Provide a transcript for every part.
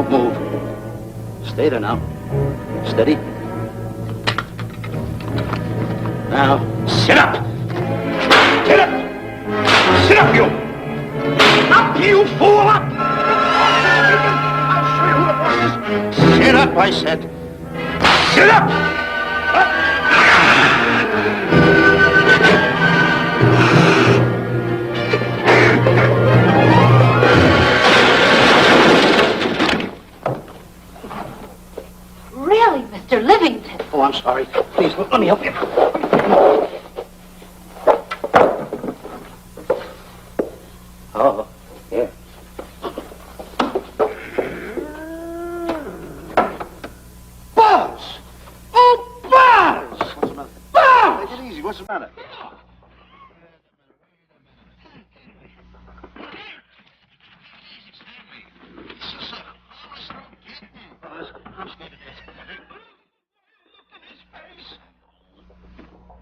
Don't move. Stay there now. Steady. Now, sit up! Get up! Sit up, you! Up, you fool! Up! I'll show you who the boss is. Sit up, I said. Sit up! Really, Mr. Livington? Oh, I'm sorry. Please, let me help you. Oh, yeah. Buzz! Oh, Buzz! What's the matter? Buzz! Take it easy. What's the matter? I'm scared of this.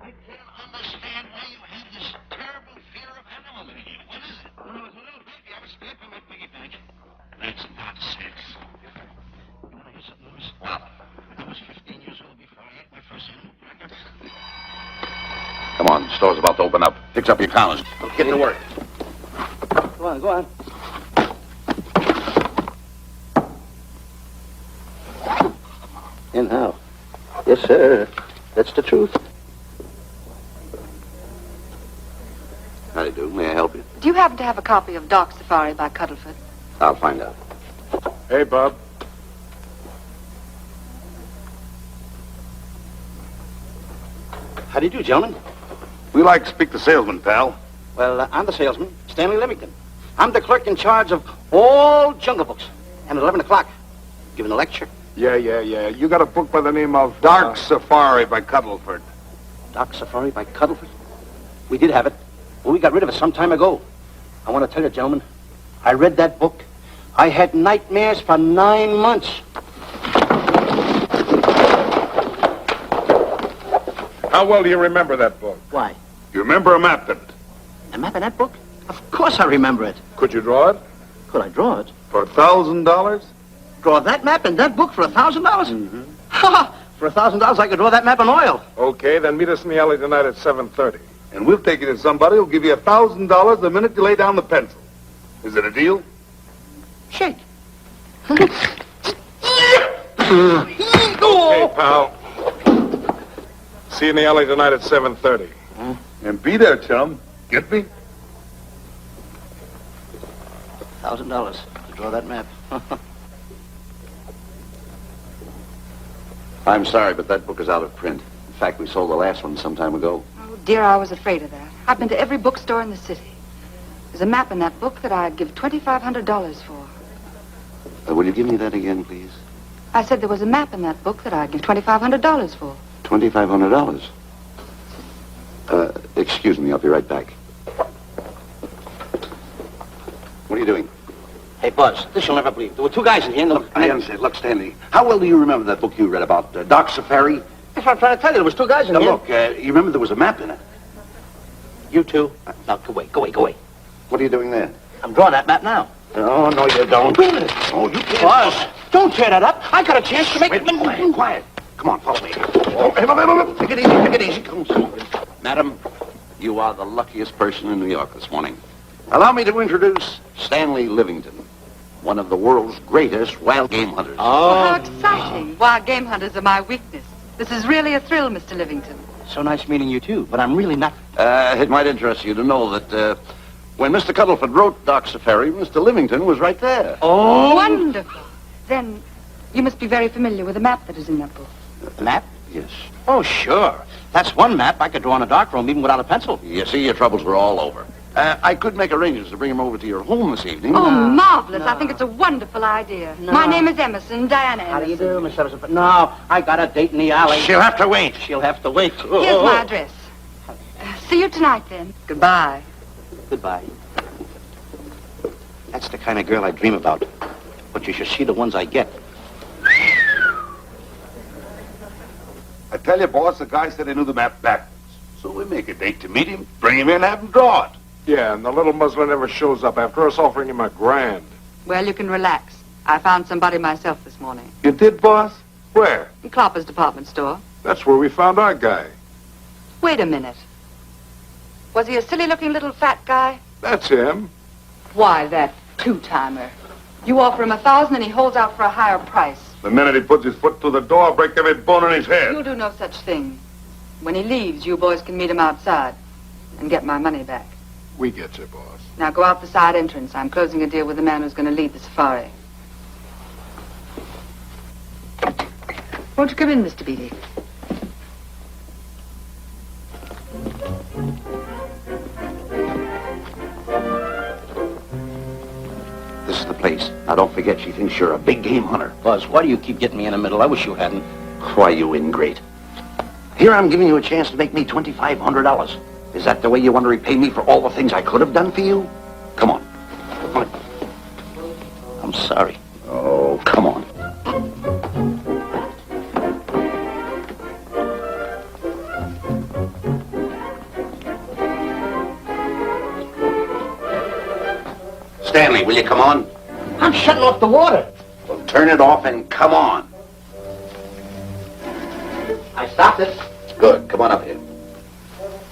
I can't understand why you have this terrible fear of animals. What is it? When I was a little baby, I was scared for my piggy bank. That's nonsense. You want to hear something, Louis? What? I was 15 years old before I ate my first animal cracker. Come on, the store's about to open up. Fix up your collars. Get to work. Go on, go on. And how? Yes, sir. That's the truth. How do you do? May I help you? Do you happen to have a copy of Dark Safari by Cuddlefoot? I'll find out. Hey, Bob. How do you do, gentlemen? We like to speak to salesman, pal. Well, I'm the salesman, Stanley Livington. I'm the clerk in charge of all Jungle Books. And at 11 o'clock, giving a lecture. Yeah. You got a book by the name of Dark Safari by Cuddleford. Dark Safari by Cuddlefoot? We did have it, but we got rid of it some time ago. I want to tell you, gentlemen, I read that book. I had nightmares for 9 months. How well do you remember that book? Why? You remember a map in it? A map in that book? Of course I remember it. Could you draw it? Could I draw it? For $1,000? Draw that map in that book for $1,000? Mm-hmm. Ha! For $1,000, I could draw that map in oil. Okay, then meet us in the alley tonight at 7:30. And we'll take you to somebody who'll give you $1,000 the minute you lay down the pencil. Is it a deal? Shake. Okay, pal. See you in the alley tonight at 7:30. And be there, chum. Get me? $1,000 to draw that map. I'm sorry, but that book is out of print. In fact, we sold the last one some time ago. Oh, dear, I was afraid of that. I've been to every bookstore in the city. There's a map in that book that I'd give $2,500 for. Will you give me that again, please? I said there was a map in that book that I'd give $2,500 for. $2,500. Excuse me, I'll be right back. What are you doing? Hey, Buzz, this you'll never believe. There were two guys in here. I understand. Look, Stanley, how well do you remember that book you read about Dark Safari? That's what I'm trying to tell you. There was two guys in Now, here. look, you remember there was a map in it. You two. Now, go away. What are you doing there? I'm drawing that map now. Oh, no, you don't. Wait a minute. Oh, you can't. Buzz, don't tear that up. I got a chance to make it. Quiet. Come on, follow me. Oh, take it easy. Come on. Madam, you are the luckiest person in New York this morning. Allow me to introduce Stanley Livington, one of the world's greatest wild game hunters. Oh, how exciting. Wild game hunters are my weakness. This is really a thrill, Mr. Livington. So nice meeting you, too. But I'm really not... It might interest you to know that when Mr. Cuddleford wrote Dark Safari, Mr. Livington was right there. Oh! Wonderful. Then you must be very familiar with the map that is in that book. The map? Yes. Oh, sure. That's one map I could draw in a darkroom even without a pencil. You see, your troubles were all over. I could make arrangements to bring him over to your home this evening. Oh, marvelous. I think it's a wonderful idea. No. My name is Emerson, Diana Emerson. How do you do, Miss Emerson? But no, I got a date in the alley. She'll have to wait. She'll have to wait. Here's my address. See you tonight, then. Goodbye. Goodbye. That's the kind of girl I dream about. But you should see the ones I get. I tell you, boss, the guy said he knew the map backwards. So we make a date to meet him, bring him in, have him draw it. Yeah, and the little muzzler never shows up after us offering him $1,000. Well, you can relax. I found somebody myself this morning. You did, boss? Where? In Clopper's department store. That's where we found our guy. Wait a minute. Was he a silly-looking little fat guy? That's him. Why, that two-timer. You offer him $1,000 and he holds out for a higher price. The minute he puts his foot through the door, I'll break every bone in his head. You'll do no such thing. When he leaves, you boys can meet him outside and get my money back. We get you, boss. Now go out the side entrance. I'm closing a deal with the man who's going to lead the safari. Won't you come in, Mr. Beatty? This is the place. Now, don't forget she thinks you're a big game hunter. Buzz, why do you keep getting me in the middle? I wish you hadn't. Why, you ingrate. Here I'm giving you a chance to make me $2,500. Is that the way you want to repay me for all the things I could have done for you? Come on. Come on. I'm sorry. Oh, come on. Stanley, will you come on? I'm shutting off the water. Well, turn it off and come on. I stopped it. Good. Come on up here.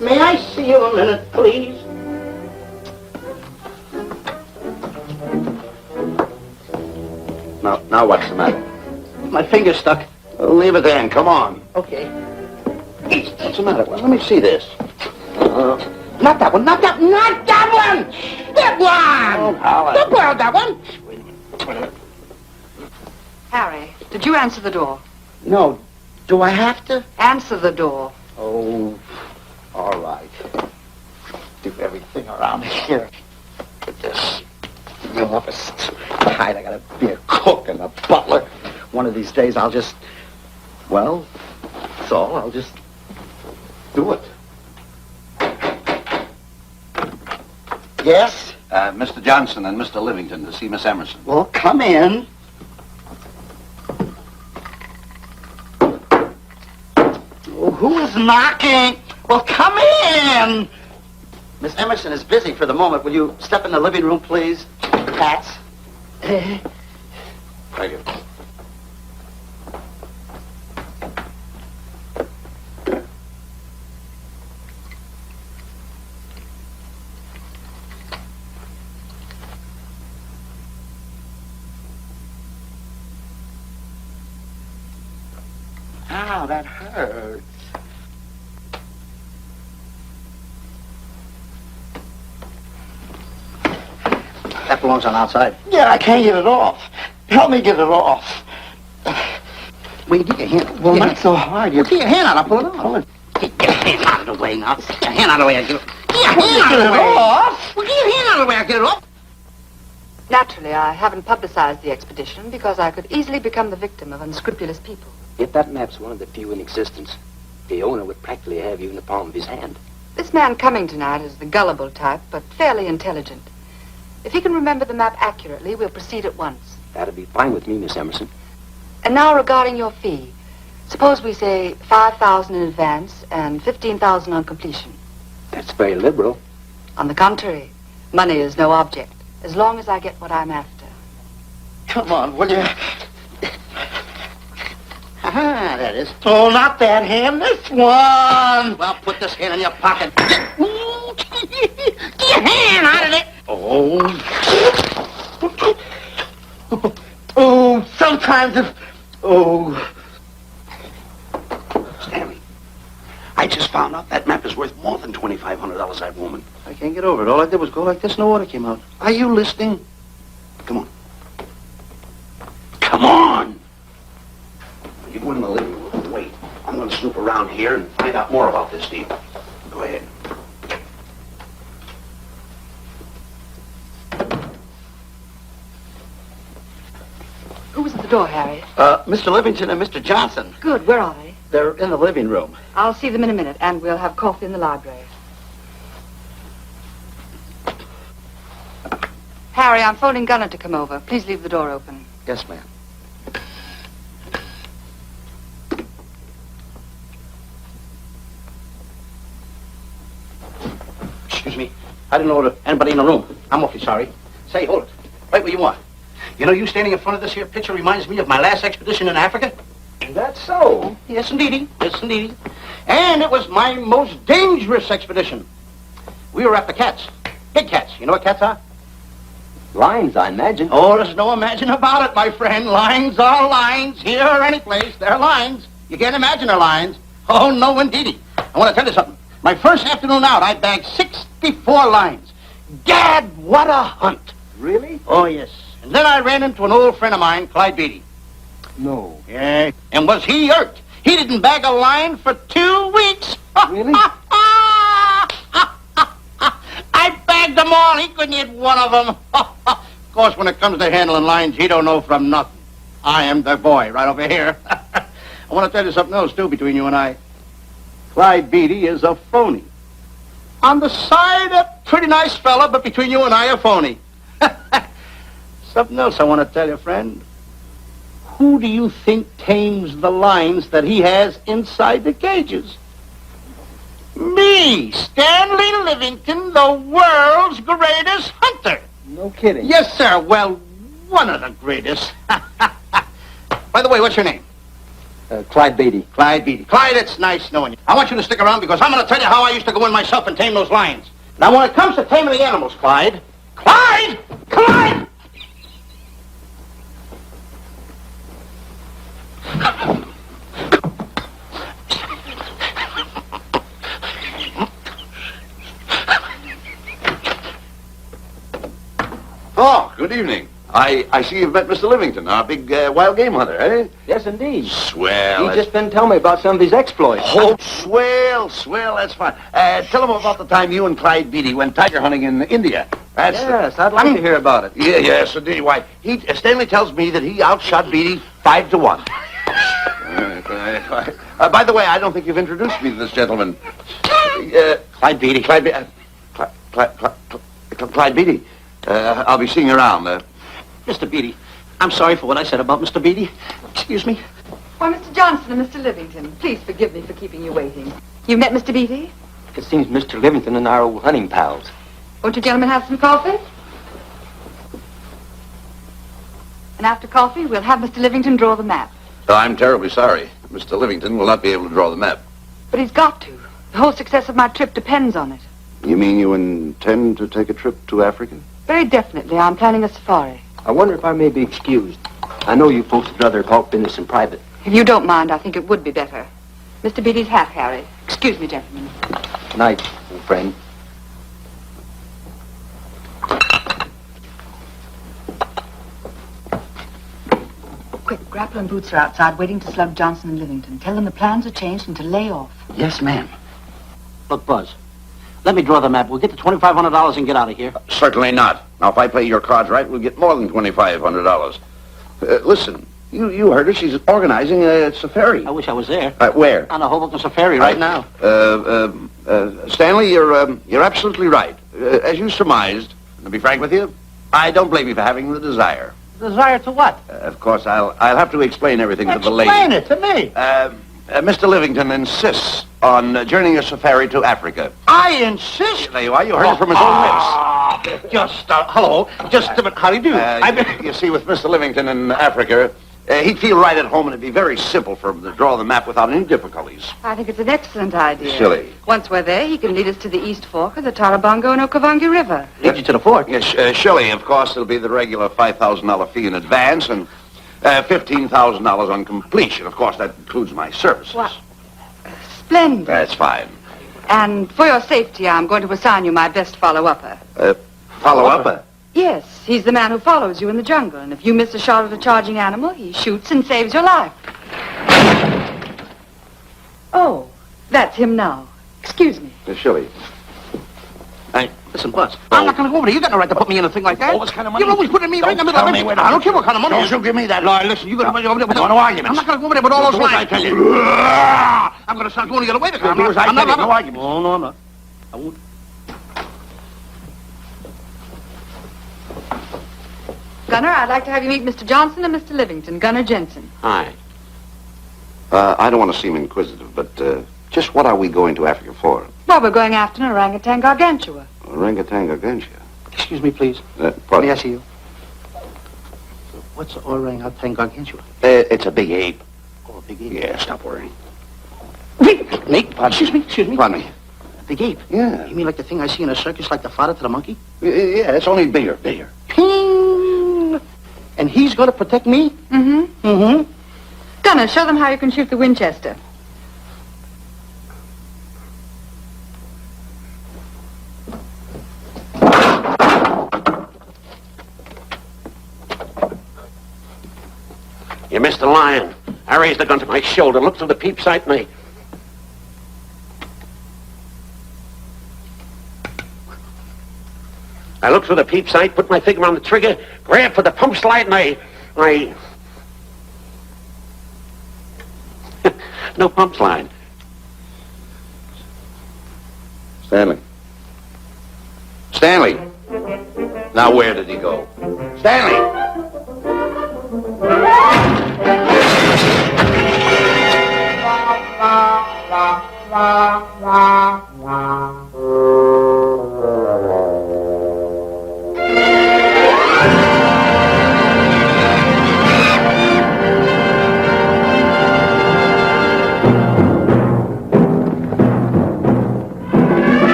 May I see you a minute, please? Now what's the matter? My finger's stuck. Well, leave it then. Come on. Okay. What's the matter? Well, let me see this. Not that one, not that one! That one! Oh, Howard. Don't blow that one! Wait a minute. Harry, did you answer the door? No. Do I have to? Answer the door. Oh, all right. Do everything around here. But this, the office, Clyde, I gotta be a cook and a butler. One of these days I'll just, well, that's all. I'll just do it. Yes? Mr. Johnson and Mr. Livington to see Miss Emerson. Well, come in. Oh, who is knocking? Well, come in. Miss Emerson is busy for the moment. Will you step in the living room, please? Hats. Thank you. Ow, that hurts. That belongs on outside. Yeah, I can't get it off. Help me get it off. Well, you get your hand. Well, not so hard. You get your hand out. I'll pull it off. Pull it. Get your hand out of the way now. Get your hand out of the way. Get your hand out of the way. Well, get your hand out of the way. I'll get it off. Naturally, I haven't publicized the expedition because I could easily become the victim of unscrupulous people. Yet that map's one of the few in existence. The owner would practically have you in the palm of his hand. This man coming tonight is the gullible type, but fairly intelligent. If he can remember the map accurately, we'll proceed at once. That'd be fine with me, Miss Emerson. And now regarding your fee. Suppose we say $5,000 in advance and $15,000 on completion. That's very liberal. On the contrary, money is no object, as long as I get what I'm after. Come on, will you? Ah, that is. Oh, not that hand, this one. Well, put this hand in your pocket. Get your hand out of it. Oh. Oh, sometimes if... Oh. Stanley, I just found out that map is worth more than $2,500, that woman. I can't get over it. All I did was go like this and the water came out. Are you listening? Come on. Come on! You go in the living room and wait. I'm going to snoop around here and find out more about this deal. Go ahead. Who was at the door, Harry? Mr. Livington and Mr. Johnson. Good, where are they? They're in the living room. I'll see them in a minute, and we'll have coffee in the library. Harry, I'm phoning Gunner to come over. Please leave the door open. Yes, ma'am. Excuse me. I didn't know there was anybody in the room. I'm awfully sorry. Say, hold it. Right where you are. You know, you standing in front of this here picture reminds me of my last expedition in Africa. Is that so? Yes, indeedy. Yes, indeedy. And it was my most dangerous expedition. We were after cats. Big cats. You know what cats are? Lions, I imagine. Oh, there's no imagine about it, my friend. Lions are lions. Here or any place, they're lions. You can't imagine they're lions. Oh, no, indeedy. I want to tell you something. My first afternoon out, I bagged 64 lions. Gad, what a hunt. Really? Oh, yes. And then I ran into an old friend of mine, Clyde Beatty. No. Yeah. And was he hurt? He didn't bag a lion for 2 weeks. Really? I bagged them all. He couldn't hit one of them. Of course, when it comes to handling lions, he don't know from nothing. I am the boy right over here. I want to tell you something else, too, between you and I. Clyde Beatty is a phony. On the side, a pretty nice fella, but between you and I, a phony. Something else I want to tell you, friend. Who do you think tames the lions that he has inside the cages? Me, Stanley Livington, the world's greatest hunter. No kidding. Yes, sir. Well, one of the greatest. By the way, what's your name? Clyde Beatty. Clyde Beatty. Clyde, it's nice knowing you. I want you to stick around because I'm going to tell you how I used to go in myself and tame those lions. Now, when it comes to taming the animals, Clyde... Clyde! Clyde! Oh, good evening. I see you've met Mr. Livington, our big wild game hunter, eh? Yes, indeed. Swell. He's just been telling me about some of his exploits. Oh, swell, that's fine. Tell him about the time you and Clyde Beatty went tiger hunting in India. That's Yes, I'd like to hear about it. Yes, indeed. Why, Stanley tells me that he outshot Beatty 5-1. By the way, I don't think you've introduced me to this gentleman. Clyde Beatty. Clyde Beatty. I'll be seeing you around. Mr. Beatty, I'm sorry for what I said about Mr. Beatty. Excuse me. Why, Mr. Johnson and Mr. Livington, please forgive me for keeping you waiting. You've met Mr. Beatty? It seems Mr. Livington and our old hunting pals. Won't you gentlemen have some coffee? And after coffee, we'll have Mr. Livington draw the map. I'm terribly sorry. Mr. Livington will not be able to draw the map. But he's got to. The whole success of my trip depends on it. You mean you intend to take a trip to Africa? Very definitely. I'm planning a safari. I wonder if I may be excused. I know you folks would rather talk business in private. If you don't mind, I think it would be better. Mr. Beatty's hat, Harry. Excuse me, gentlemen. Night, old friend. Quick, grapple and boots are outside waiting to slug Johnson and Livington. Tell them the plans are changed and to lay off. Yes, ma'am. Look, Buzz, let me draw the map. We'll get the $2,500 and get out of here. Certainly not. Now, if I play your cards right, we'll get more than $2,500. Listen, you heard her. She's organizing a safari. I wish I was there. Where? On a Hoboken safari right now. Stanley, you're absolutely right. As you surmised, to be frank with you, I don't blame you for having the desire. Desire to what? Of course, I'll have to explain everything to the lady. Explain it to me. Mr. Livington insists on journeying a safari to Africa. I insist. There you are. You heard it from his own lips. Hello. Just a minute. How do you do? You see, with Mr. Livington in Africa, he'd feel right at home, and it'd be very simple for him to draw the map without any difficulties. I think it's an excellent idea. Silly. Once we're there, he can lead us to the East Fork of the Tarabongo and Okavango River. Lead you to the fort. Yes, Shelley, of course, it'll be the regular $5,000 fee in advance, and $15,000 on completion. Of course, that includes my services. What? Splendid. That's fine. And for your safety, I'm going to assign you my best follow-upper. Follow-up? Yes, he's the man who follows you in the jungle. And if you miss a shot at a charging animal, he shoots and saves your life. Oh, that's him now. Excuse me. Shelley. Listen, Buzz, I'm not going to go over there. You got no right to put me in a thing like that. Oh, what kind of money? You're always putting me right in the middle of it. I don't care what kind of money. Don't you give me that. No, listen, you got to put me over there with no arguments. I'm not going to go over there with all those What lines. I tell you. I'm going to start going the other way. Do as I tell you. No arguments. Oh, no, I'm not. I won't. Gunner, I'd like to have you meet Mr. Johnson and Mr. Livington, Gunner Jensen. Hi. I don't want to seem inquisitive, but just what are we going to Africa for? Well, we're going after an orangutan gargantua. Orangutan gargantua. Excuse me, please. Pardon? May I see you? What's the orang gargantua? It's a big ape. Oh, a big ape. Yeah, stop worrying. Nate, excuse me. Pardon me. A big ape? Yeah. You mean like the thing I see in a circus, like the father to the monkey? Yeah, it's only bigger. Ping! And he's going to protect me? Mm-hmm. Mm-hmm. Gunner, show them how you can shoot the Winchester. You missed the lion. I raised the gun to my shoulder, looked through the peep sight, and I looked through the peep sight, put my finger on the trigger, grabbed for the pump slide, and I... No pump slide. Stanley. Stanley! Now where did he go? Stanley!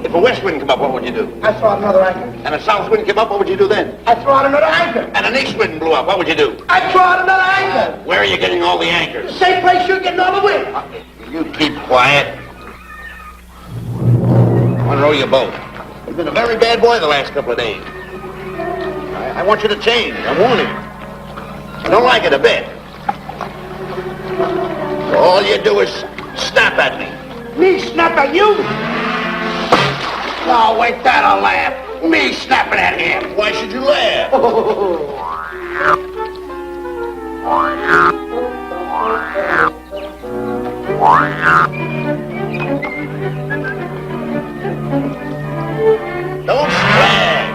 If a west wind come up, what would you do? I throw out another anchor. And a south wind came up, what would you do then? I throw out another anchor. And an east wind blew up, what would you do? I throw out another anchor. Where are you getting all the anchors? Same place you're getting all the wind. You keep quiet. I want to row your boat. You've been a very bad boy the last couple of days. I want you to change. I'm warning you. I don't like it a bit. All you do is snap at me. Me snap at you? Oh, wait, that'll laugh. Me snapping at him. Why should you laugh? Don't splash.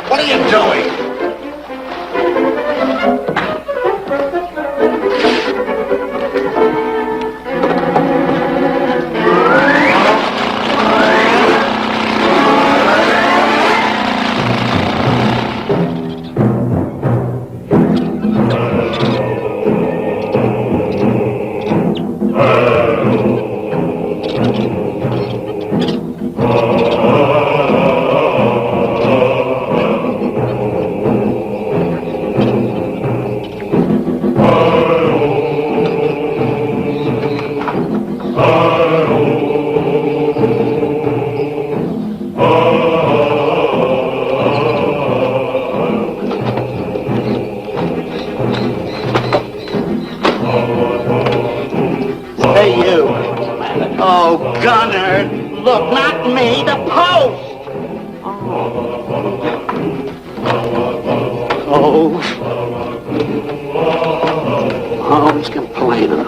What are you doing? Look, not me, the post! Oh, he's complaining.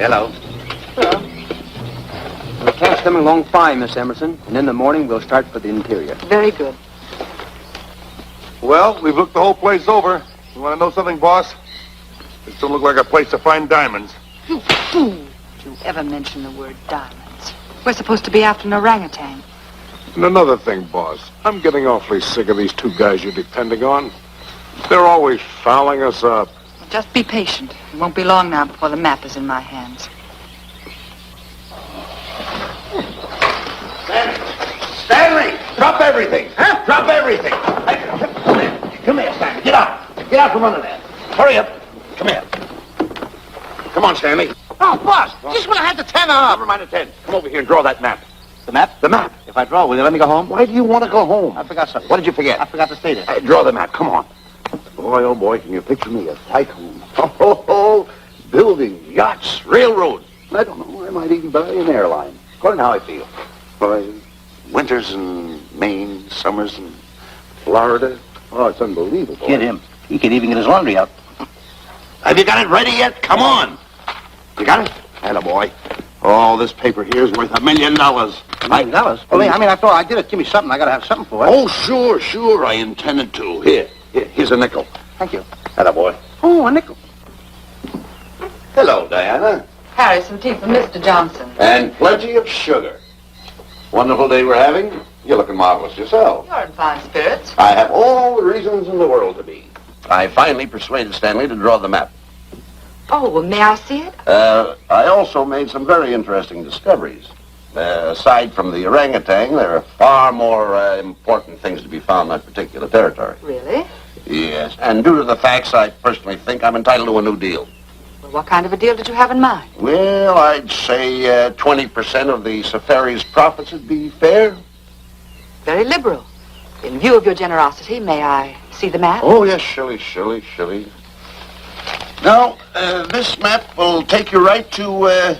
Hello. Hello. The camp's coming along fine, Miss Emerson. And in the morning, we'll start for the interior. Very good. Well, we've looked the whole place over. You want to know something, boss? This don't look like a place to find diamonds. You fool. Did you ever mention the word diamonds? We're supposed to be after an orangutan. And another thing, boss. I'm getting awfully sick of these two guys you're depending on. They're always fouling us up. Well, just be patient. It won't be long now before the map is in my hands. Stanley, drop everything. Huh? Drop everything. Hey, come here, Stanley. Get out. Get out from under there. Hurry up. Come here. Come on, Stanley. Oh, boss, just when I had the 10 up. Never mind the 10. Come over here and draw that map. The map? The map. If I draw, will you let me go home? Why do you want to go home? I forgot something. What did you forget? I forgot to state it. Hey, draw the map. Come on. Boy, oh boy, can you picture me a tycoon? Oh, building yachts, railroads. I don't know. I might even buy an airline. According to how I feel. Boy, winters in Maine, summers in Florida. Oh, it's unbelievable. Kid him. He could even get his laundry out. Have you got it ready yet? Come on. You got it? Attaboy. Oh, this paper here is worth $1 million. $1 million? Well, I mean, after all, I did it. Give me something. I got to have something for it. Oh, sure. I intended to. Here's a nickel. Thank you. Attaboy. Oh, a nickel. Hello, Diana. Harry, some tea for Mr. Johnson. And plenty of sugar. Wonderful day we're having. You're looking marvelous yourself. You're in fine spirits. I have all the reasons in the world to be. I finally persuaded Stanley to draw the map. Oh, well, may I see it? I also made some very interesting discoveries. Aside from the orangutan, there are far more important things to be found in that particular territory. Really? Yes, and due to the facts, I personally think I'm entitled to a new deal. Well, what kind of a deal did you have in mind? Well, I'd say 20% of the safari's profits would be fair. Very liberal. In view of your generosity, may I see the map? Oh, yes, Shilly. Now, this map will take you right to,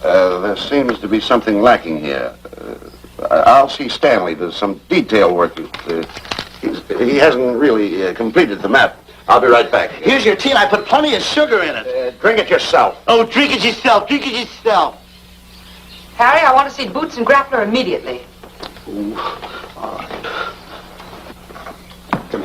there seems to be something lacking here. I'll see Stanley. There's some detail work. He hasn't really completed the map. I'll be right back. Here's your tea, and I put plenty of sugar in it. Drink it yourself. Oh, drink it yourself. Harry, I want to see Boots and Grappler immediately. Ooh. All right. Come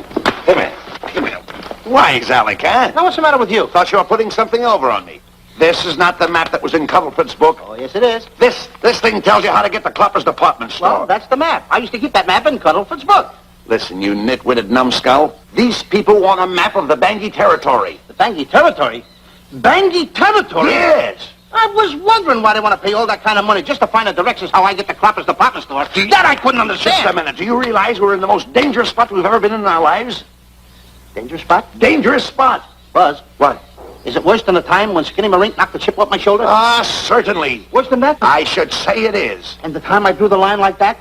here. Why, Zalek, huh? Now, what's the matter with you? Thought you were putting something over on me. This is not the map that was in Cuddlefoot's book. Oh, yes, it is. This thing tells you how to get to Clopper's department store. Well, that's the map. I used to keep that map in Cuddlefoot's book. Listen, you nitwitted numbskull. These people want a map of the Bangui territory. The Bangui territory? Bangui territory? Yes. I was wondering why they want to pay all that kind of money just to find the directions how I get to Clopper's department store. That I couldn't understand. Just a minute. Do you realize we're in the most dangerous spot we've ever been in our lives? Dangerous spot? Dangerous spot. Buzz. What? Is it worse than the time when Skinny Marink knocked the chip off my shoulder? Certainly. Worse than that? I should say it is. And the time I drew the line like that?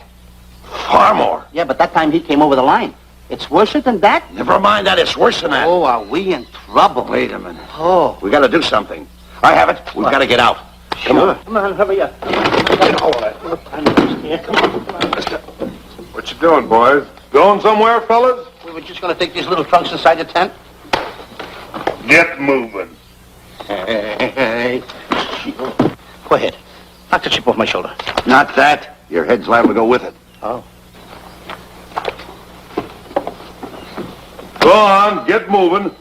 Far more. Yeah, but that time he came over the line. It's worse than that? Never mind that. It's worse than that. Oh, are we in trouble? Wait a minute. Oh. We got to do something. I have it. We've got to get out. Come on. Come on, hurry up. Get hold of it. Come on. What you doing, boys? Going somewhere, fellas? We were just going to take these little trunks inside the tent. Get moving. Hey. Go ahead. Knock the chip off my shoulder. Not that. Your head's liable to go with it. Oh. Go on, get moving.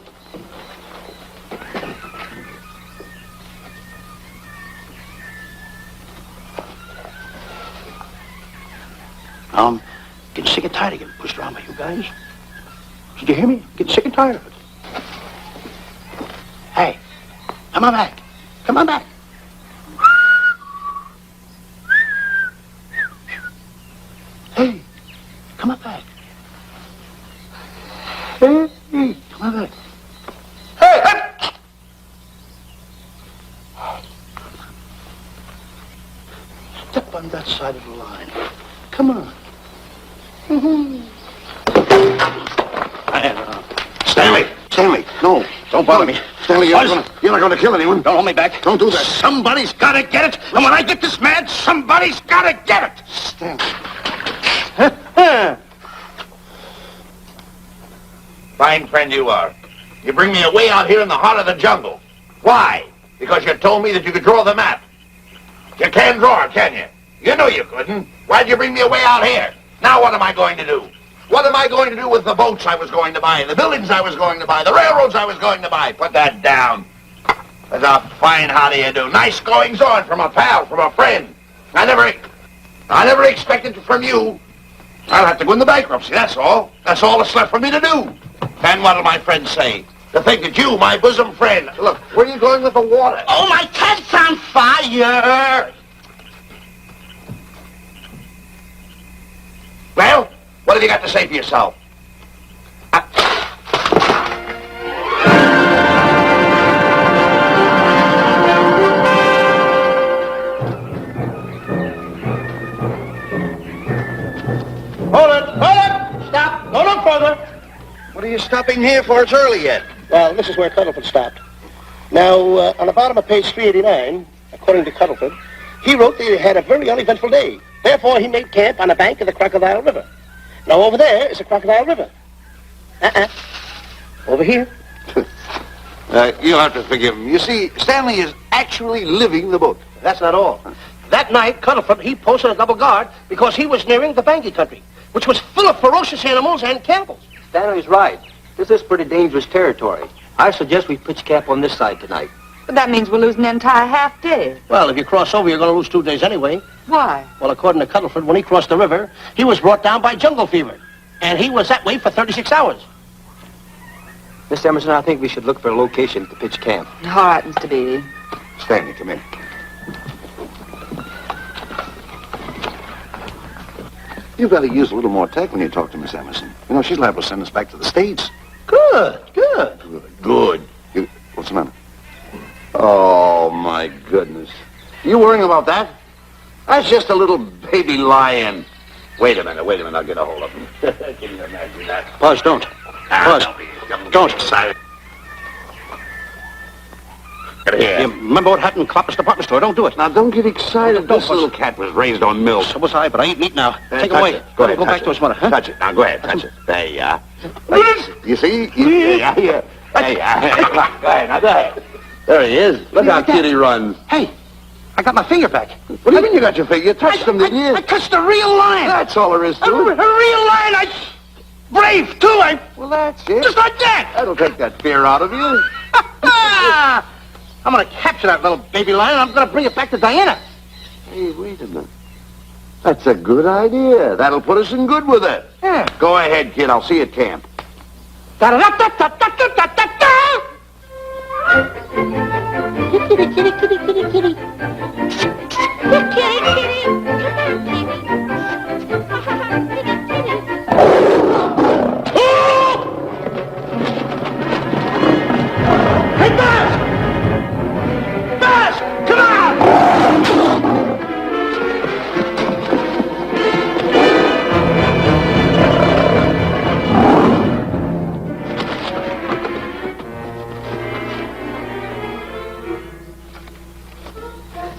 Getting sick and tired of getting pushed around by you guys. Did you hear me? Getting sick and tired of it. Hey, come on back. Come on back. Hey, come on back. Hey, come on back. Hey, hey! Step on that side of the line. Come on. Stanley, no. Don't bother me. Stanley, you're not going to kill anyone. Don't hold me back. Don't do that. Somebody's got to get it. And when I get this mad, somebody's got to get it. Stanley. Fine friend you are. You bring me away out here in the heart of the jungle. Why? Because you told me that you could draw the map. You can't draw, can you? You know you couldn't. Why'd you bring me away out here? Now what am I going to do? What am I going to do with the boats I was going to buy, the buildings I was going to buy, the railroads I was going to buy? Put that down. That's a fine how do you do. Nice goings on from a pal, from a friend. I never expected it from you. I'll have to go into bankruptcy, that's all. That's all that's left for me to do. And what'll my friends say? To think that you, my bosom friend... Look, where are you going with the water? Oh, my cat's on fire! Well, what have you got to say for yourself? Hold it! Stop! Go no further! What are you stopping here for? It's early yet. Well, this is where Cuddleford stopped. Now, on the bottom of page 389, according to Cuddleford, he wrote that he had a very uneventful day. Therefore, he made camp on the bank of the Crocodile River. Now, over there is the Crocodile River. Over here. You'll have to forgive him. You see, Stanley is actually living the book. That's not all. That night, Cuddleford, he posted a double guard because he was nearing the Bangi country, which was full of ferocious animals and cannibals. Stanley's right. This is pretty dangerous territory. I suggest we pitch camp on this side tonight. But that means we'll lose an entire half day. Well, if you cross over, you're going to lose 2 days anyway. Why? Well, according to Cuddleford, when he crossed the river, he was brought down by jungle fever. And he was that way for 36 hours. Miss Emerson, I think we should look for a location to pitch camp. All right, Mr. Beatty. Stanley, come in. You've got to use a little more tact when you talk to Miss Emerson. You know, she's liable to send us back to the States. Good. Good. What's the matter? Oh, my goodness. You worrying about that? That's just a little baby lion. Wait a minute, I'll get a hold of him. Can you imagine that? Buzz, don't. Buzz, Don't excited. Get here. You remember what happened in Clopper's department store? Don't do it. Now, don't get excited. Don't, This little cat was raised on milk. So was I, but I ain't meat now. Take it touch away. it. Go ahead, Go touch back it. to his mother, huh? Touch it. Now, go ahead, touch it. There you are. You see? Yeah. There you are. Go ahead, now go ahead. There he is. Look how cute he runs. Hey, I got my finger back. What do you mean you got your finger? You touched him, didn't you? I touched a real lion. That's all there is A to real it. lion. Brave, too. Well, that's it. Just like that. That'll take that fear out of you. I'm going to capture that little baby lion, and I'm going to bring it back to Diana. Hey, wait a minute. That's a good idea. That'll put us in good with it. Yeah. Go ahead, kid. I'll see you at camp. Da-da-da-da-da-da-da-da-da. Kitty, kitty, kitty, kitty, kitty. Kitty, kitty. Hey, Buzz! Buzz! Come on!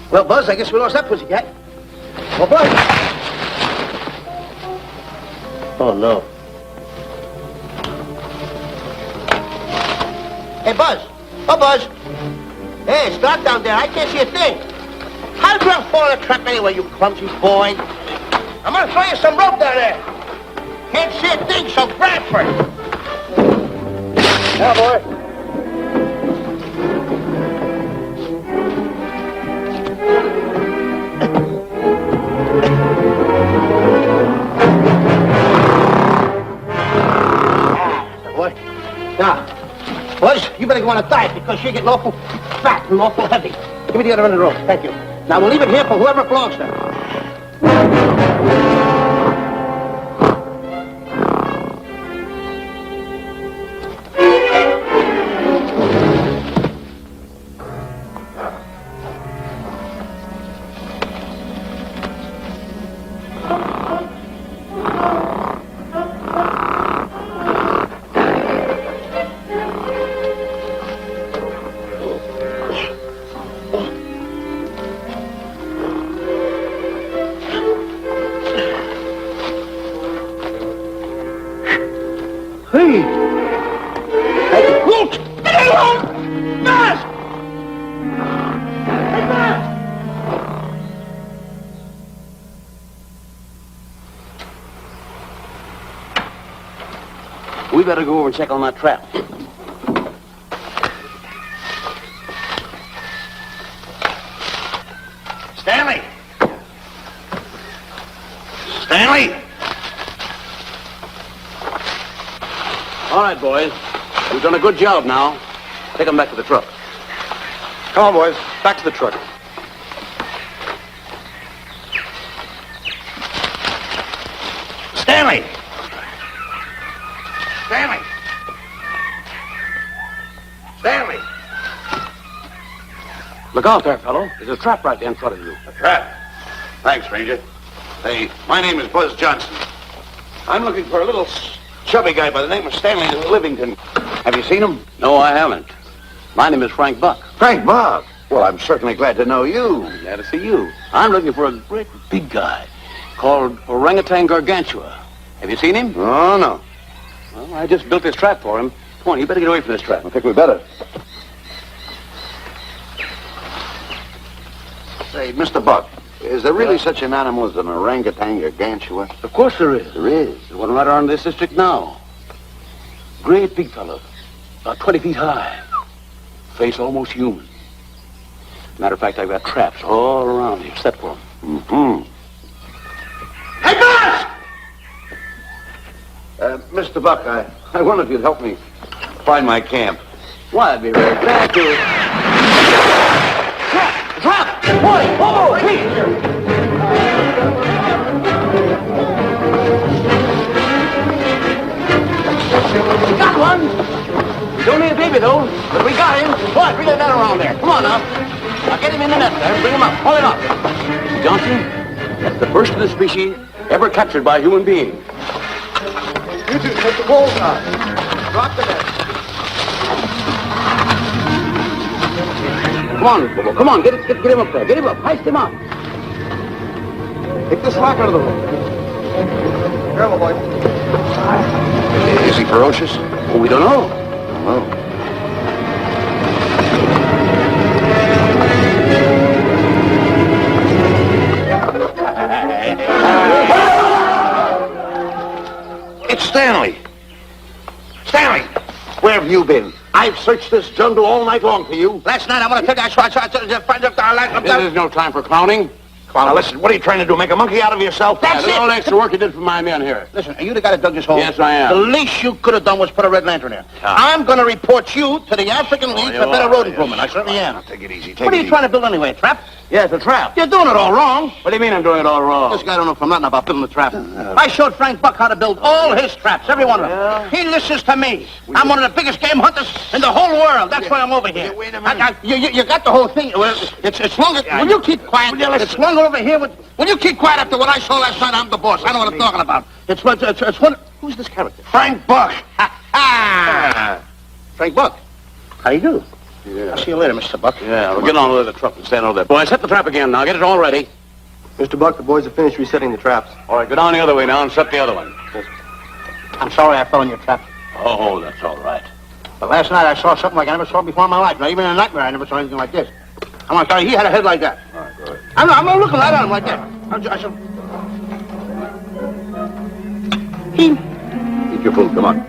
Well, Buzz, I guess we lost that pussycat. Well, Buzz. Oh, no. Hey, Buzz. Oh, Buzz. Hey, it's dark down there. I can't see a thing. How did you ever fall in a trap anyway, you clumsy boy? I'm going to throw you some rope down there. Can't see a thing, so grab for it. Yeah, boy. Now, Buzz, you better go on a diet because you're getting awful fat and awful heavy. Give me the other end of the rope. Thank you. Now, we'll leave it here for whoever it belongs to. better go over and check on that trap. Stanley! Stanley! All right, boys. You've done a good job now. Take them back to the truck. Come on, boys. Back to the truck. Stanley! Stanley! Stanley! Look out there, fellow. There's a trap right there in front of you. A trap? Thanks, Ranger. Hey, my name is Buzz Johnson. I'm looking for a little chubby guy by the name of Stanley Livington. Have you seen him? No, I haven't. My name is Frank Buck. Frank Buck? Well, I'm certainly glad to know you. Glad to see you. I'm looking for a great big guy called Orangutan Gargantua. Have you seen him? Oh, no. Well, I just built this trap for him. Come on, you better get away from this trap. I think we better. Say, Mr. Buck, is there really such an animal as an orangutan gargantua? Of course there is. There is? There's one right around this district now. Great big fellow, about 20 feet high. Face almost human. Matter of fact, I've got traps all around him, set for him. Mm-hmm. Hey, Boss! Mr. Buck, I wonder if you'd help me find my camp. Why, I'd be very glad to. Trap! Boy! Whoa! Hey! We got one! He's only a baby, though, but we got him. Boy, bring that around there. Come on, now. Now get him in the net there. Bring him up. Hold him up. Johnson, that's the first of the species ever captured by a human being. You two, take the poles out. Drop the net. Come on, Bobo. Come on. Get him up there. Get him up. Heist him up. Take the slack out of the rope. Careful, boy. Is he ferocious? Oh, we don't know. Oh. It's Stanley. Stanley, where have you been? I've searched this jungle all night long for you. Last night I want to take that shot. This is no time for clowning. Now listen, what are you trying to do? Make a monkey out of yourself? That's it. All the extra work you did for my men here. Listen, are you the guy that dug this hole? Yes, I am. The least you could have done was put a red lantern there. I'm going to report you to the African League for better road improvement. I certainly am. Take it easy. What are you trying to build anyway, a trap? Yes, a trap. You're doing it all wrong. What do you mean I'm doing it all wrong? This guy don't know from nothing about building a trap. I showed Frank Buck how to build all his traps, every one of them. He listens to me. I'm one of the biggest game hunters in the whole world. That's why I'm over here. Wait a minute. You got the whole thing. It's longer. Will you keep quiet? It's longer over here. Will you keep quiet after what I saw last night? I'm the boss. I know what I'm talking about. It's one. Who's this character? Frank Buck. Frank Buck. How do you do? Yeah. I'll see you later, Mr. Buck. Yeah, we'll get on with the truck and stand over there. Boys, set the trap again now. Get it all ready. Mr. Buck, the boys have finished resetting the traps. All right, go down the other way now and set the other one. I'm sorry I fell in your trap. Oh, that's all right. But last night I saw something like I never saw before in my life. Not even in a nightmare I never saw anything like this. I'm going to tell you, he had a head like that. All right, good. I'm not looking right at him like that. I said... Eat your food, come on.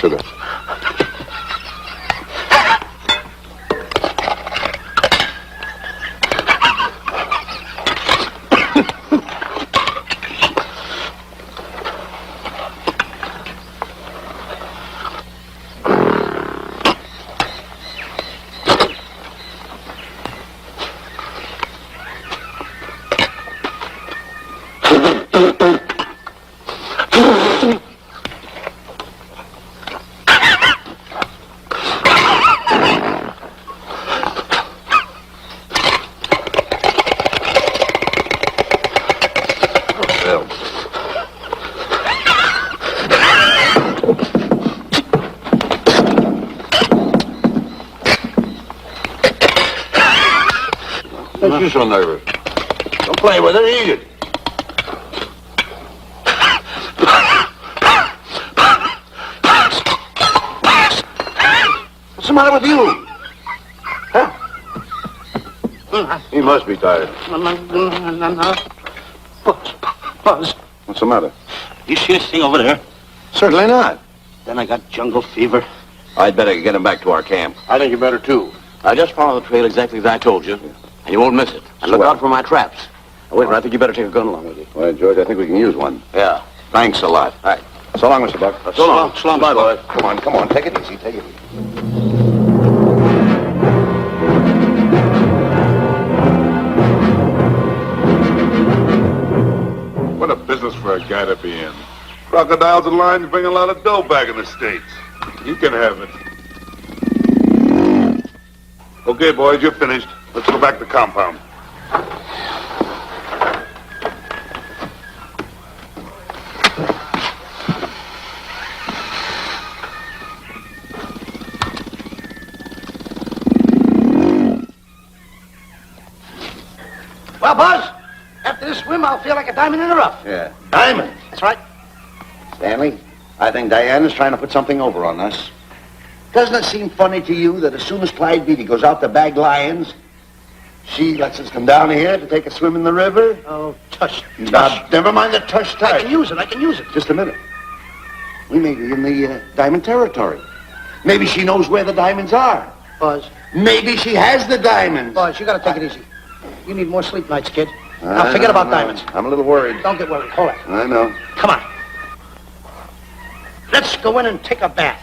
Sugar. What are you so nervous? Don't play with it, eat it. What's the matter with you? Huh? He must be tired. Buzz. What's the matter? You see this thing over there? Certainly not. Then I got jungle fever. I'd better get him back to our camp. I think you better, too. Now, just follow the trail exactly as I told you, and you won't miss it. And look Swell. out for my traps. Now, wait, I think you better take a gun along with you. Well, George, I think we can use one. Yeah. Thanks a lot. All right. So long, Mr. Buck. So long. So long, Bye, Mr. boy. Buck. Come on. Take it easy. Take it easy. What a business for a guy to be in. Crocodiles and lions bring a lot of dough back in the States. You can have it. Okay, boys, you're finished. Let's go back to the compound. Well, Buzz, after this swim, I'll feel like a diamond in the rough. Yeah. Diamond? That's right. Stanley, I think Diana's trying to put something over on us. Doesn't it seem funny to you that as soon as Clyde Beatty goes out to bag lions, she lets us come down here to take a swim in the river? Oh, tush. Now, never mind the tush. I can use it. Just a minute. We may be in the diamond territory. Maybe she knows where the diamonds are. Buzz. Maybe she has the diamonds. Buzz, you gotta take it easy. You need more sleep nights, kid. Now, forget about diamonds. I'm a little worried. Don't get worried. Hold it. I know. Come on. Let's go in and take a bath.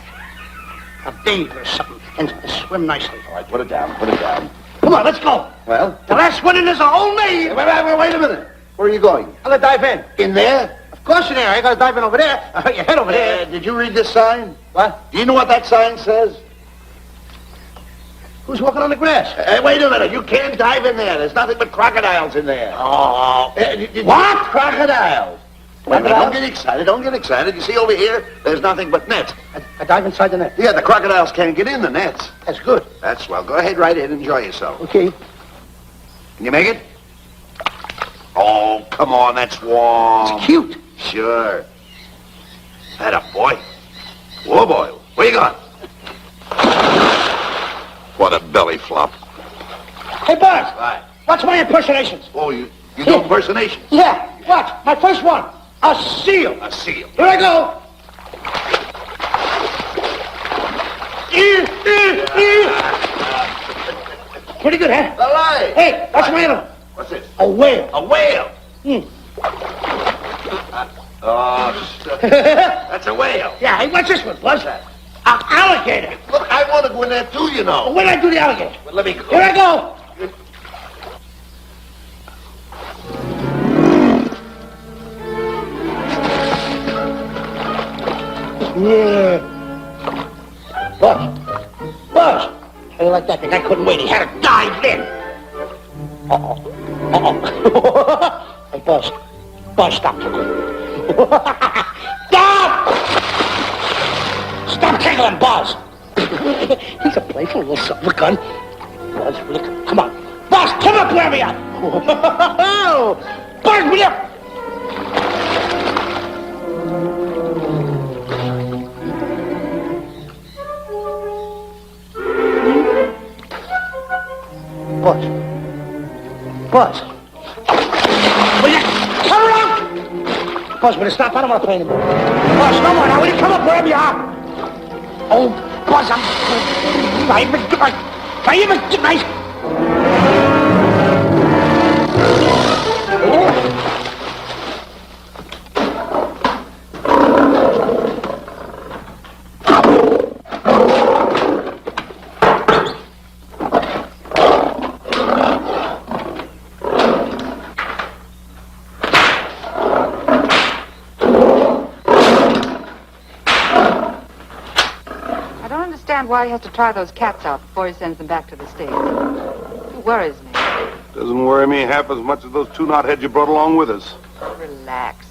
A bathe or something. And swim nicely. All right, put it down. Put it down. Come on, let's go. Well? The last one in is a whole maid. Wait a minute. Where are you going? I'm gonna dive in. In there? Of course in there. I gotta dive in over there. Your head over there. Did you read this sign? What? Do you know what that sign says? Who's walking on the grass? Wait a minute. You can't dive in there. There's nothing but crocodiles in there. Oh. What? Crocodiles. Wait a minute. Crocodiles? Don't get excited. Don't get excited. You see over here? There's nothing but nets. I dive inside the net. Yeah, the crocodiles can't get in the nets. That's good. That's swell. Go ahead right in. Enjoy yourself. Okay. Can you make it? Oh, come on. That's warm. It's cute. Sure. That up, boy. Whoa, boy. Where you going? What a belly flop. Hey, Buzz. Right. Watch my impersonations. Oh, you do impersonations? Yeah. Watch. My first one. A seal. A seal. Here I go. Pretty good, huh? The light. Hey, watch my animal. What's this? A whale. A whale. Oh, that's a whale. Yeah, hey, what's this one, Buzz? An alligator. Look, I want to go in there too, you know. When did I do the alligator? Well, let me go. Here I go. Yeah. Buzz. How do you like that? The guy couldn't wait. He had to dive in. Hey, Buzz. Buzz, stop. Stop! Stop tickling Buzz. He's a playful little son of a gun. Buzz, will you come on. Buzz, come up, where we are. Buzz, will you? Buzz. Will you come around? Buzz, will you stop? I don't want to play anymore. Buzz, come on now. Will you come up wherever you are? Oh, Buzz, I'm nice. Why he has to try those cats out before he sends them back to the States. It worries me. Doesn't worry me half as much as those two knotheads you brought along with us. Relax.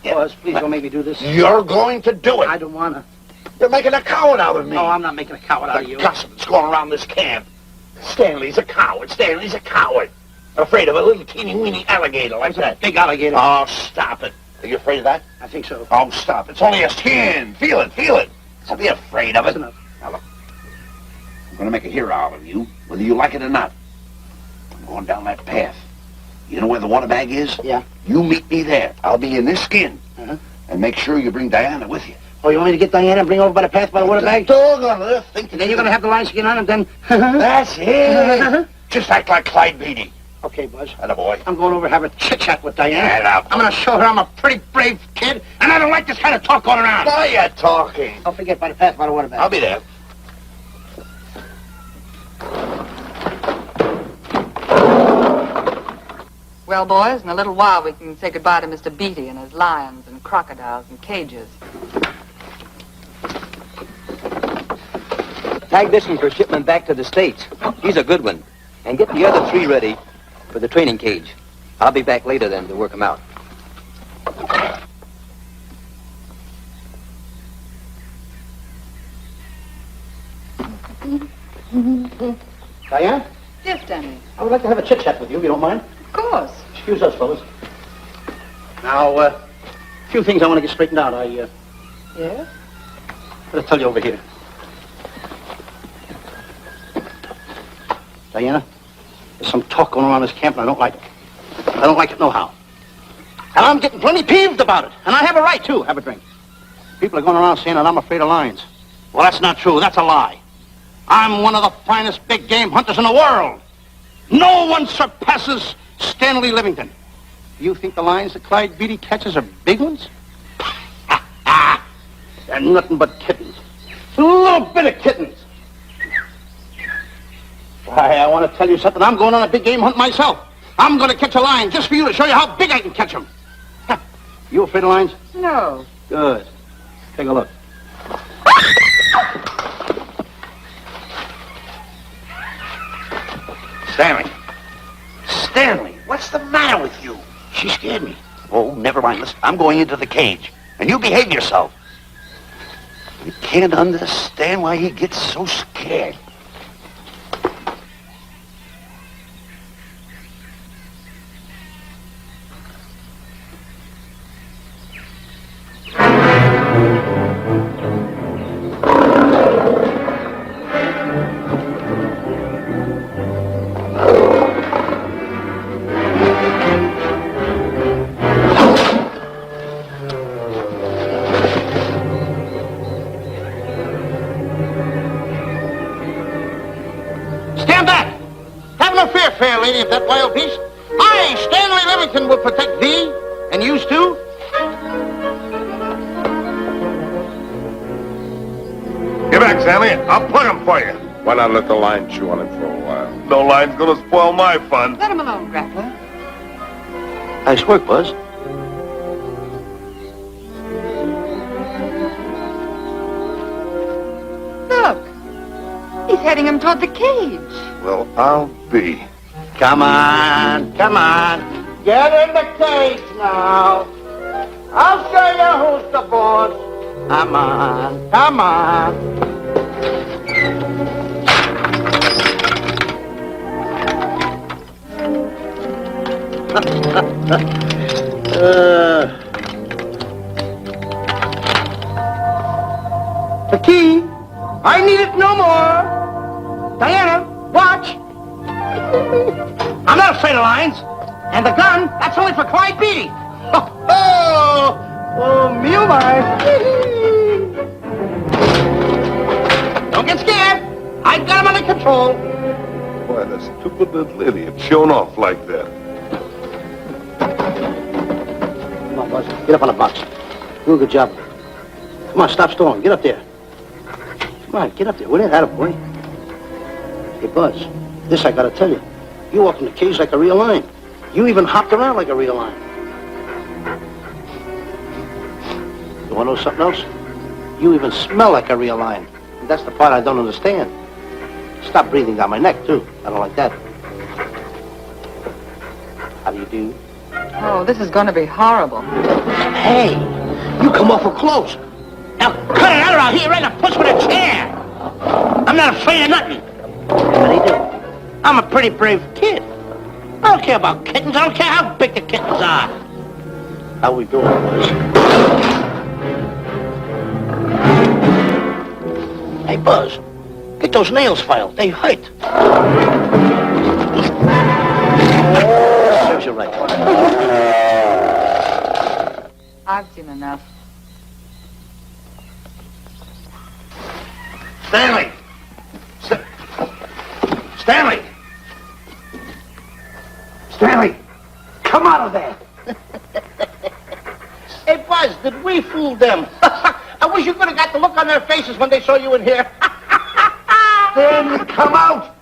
Buzz, Please don't make me do this. You're going to do it. I don't want to. You're making a coward out of me. No, I'm not making a coward out of you. The gossip that's going around this camp. Stanley's a coward. Stanley's a coward. Afraid of a little teeny-weeny alligator like that. Big alligator. Oh, stop it. Are you afraid of that? I think so. Oh, stop. It's only a skin. Feel it, feel it. Don't be afraid of it. That's enough. Now, look. I'm going to make a hero out of you, whether you like it or not. I'm going down that path. You know where the water bag is? Yeah. You meet me there. I'll be in this skin. Uh-huh. And make sure you bring Diana with you. Oh, you want me to get Diana and bring her over by the path by the water bag? Doggone it. And then you're going to have the lion skin on and then... That's it. Just act like Clyde Beatty. Okay, Buzz. Attaboy. I'm going over to have a chit-chat with Diana. Get up. I'm going to show her I'm a pretty brave kid, and I don't like this kind of talk going around. Now you're talking. Don't forget by the path by the water bag. I'll be there. Well, boys, in a little while we can say goodbye to Mr. Beatty and his lions and crocodiles and cages. Tag this one for shipment back to the States. He's a good one. And get the other 3 ready for the training cage. I'll be back later then to work them out. Diana, Yes, Stanley. I would like to have a chit-chat with you, if you don't mind. Of course. Excuse us, fellas. Now, a few things I want to get straightened out. Yes? I'll tell you over here. Diana, there's some talk going around this camp, and I don't like it. I don't like it nohow. And I'm getting plenty peeved about it. And I have a right, too. Have a drink. People are going around saying that I'm afraid of lions. Well, that's not true. That's a lie. I'm one of the finest big game hunters in the world. No one surpasses Stanley Livington. You think the lions that Clyde Beatty catches are big ones? They're nothing but kittens. A little bit of kittens. Why, I want to tell you something. I'm going on a big game hunt myself. I'm going to catch a lion just for you to show you how big I can catch him. You afraid of lions? No. Good. Take a look. Stanley. Stanley, what's the matter with you? She scared me. Oh, never mind. Listen, I'm going into the cage. And you behave yourself. You can't understand why he gets so scared. Fair lady of that wild beast. I, Stanley Livington, will protect thee, and yous too. Get back, Stanley. I'll plug him for you. Why not let the lion chew on him for a while? No line's gonna spoil my fun. Let him alone, Grappler. Nice work, Buzz. Look. He's heading him toward the cage. Well, I'll be. Come on, come on. Get in the cage now. I'll show you who's the boss. Come on, come on. The key. I need it no more. Diana, watch. I'm not afraid of lions. And the gun, that's only for Clyde Beatty. Oh, me oh my. Don't get scared. I got him under control. Why, that stupid little idiot showing off like that. Come on, Buzz. Get up on the box. Do a good job. Come on, stop stalling. Get up there. Come on, get up there. Will you? Attaboy. Hey, Buzz, this I gotta tell you. You walked in the cage like a real lion. You even hopped around like a real lion. You wanna know something else? You even smell like a real lion. And that's the part I don't understand. Stop breathing down my neck, too. I don't like that. How do you do? Oh, this is going to be horrible. Hey, You come awful close. Now, cut it out or I'll hit you right in the puss with a chair. I'm not afraid of nothing. How do you do? I'm a pretty brave kid. I don't care about kittens. I don't care how big the kittens are. How we doing, boys? Hey, Buzz, get those nails filed. They hurt. Serves you right. I've seen enough. Stanley! Stanley! Stanley! Come out of there! Hey, Buzz, did we fool them? I wish you could have got the look on their faces when they saw you in here. Stanley, come out!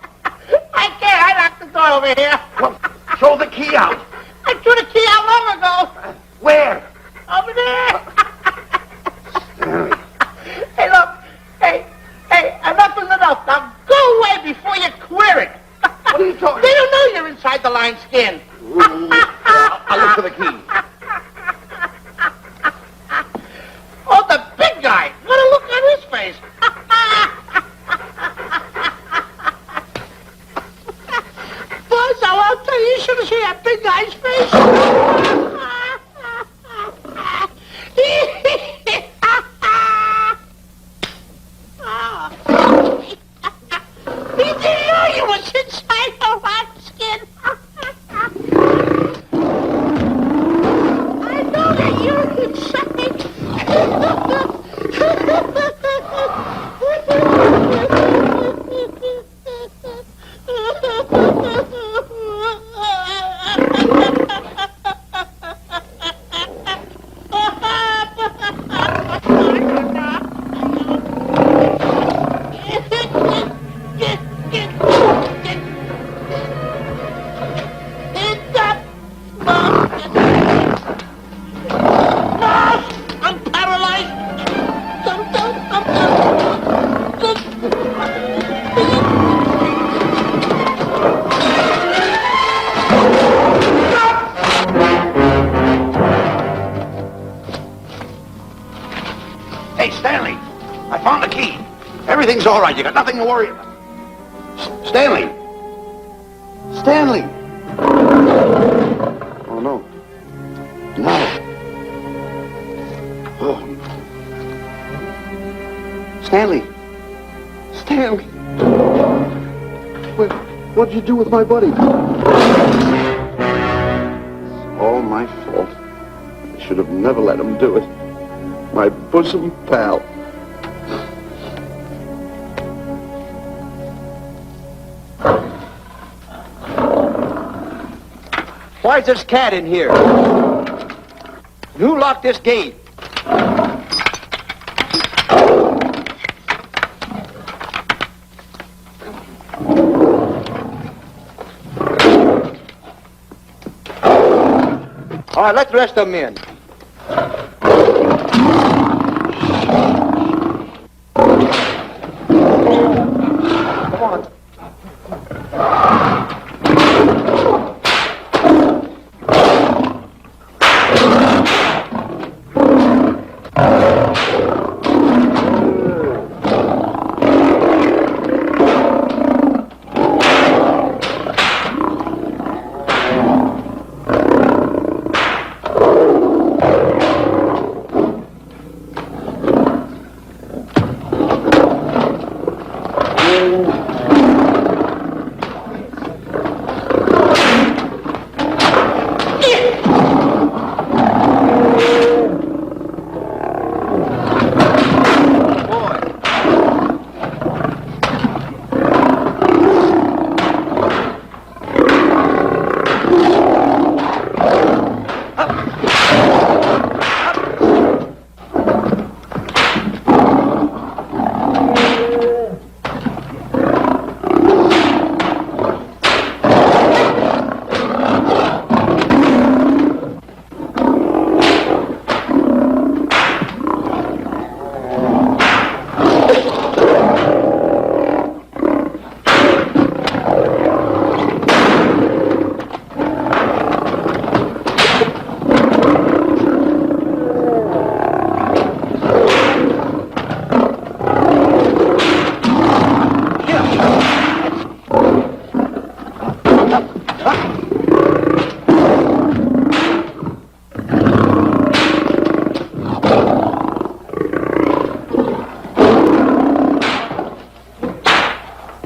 I can't. I locked the door over here. Well, throw the key out. I threw the key out long ago. Where? Over there. Stanley. Hey, look. Hey, enough is enough. Now go away before you queer it. What are you talking They don't know you're inside the line skin. I'll look for the key. Oh, the big guy. What a look on his face. Buzz, I'll tell you, you should have seen that big guy's face. He didn't know you was inside the line skin. I know that you're inside. I'm paralyzed. Hey, Stanley, I found the key. Everything's all right. You got nothing to worry about. Stanley! Stanley! Oh, no. No. Oh. Stanley! Stanley! What'd you do with my buddy? It's all my fault. I should have never let him do it. My bosom pal. Why's this cat in here? Who locked this gate? All right, let the rest of them in. Come on.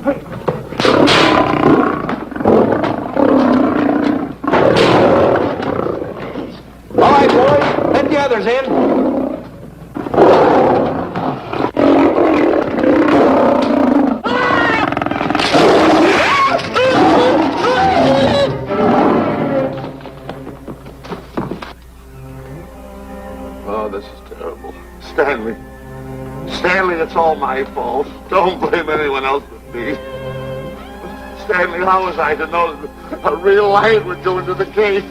All right, boys. Let the others in. Oh, this is terrible. Stanley. Stanley, it's all my fault. Don't blame anyone else but me. Stanley, how was I to know that a real lion would go into the cage?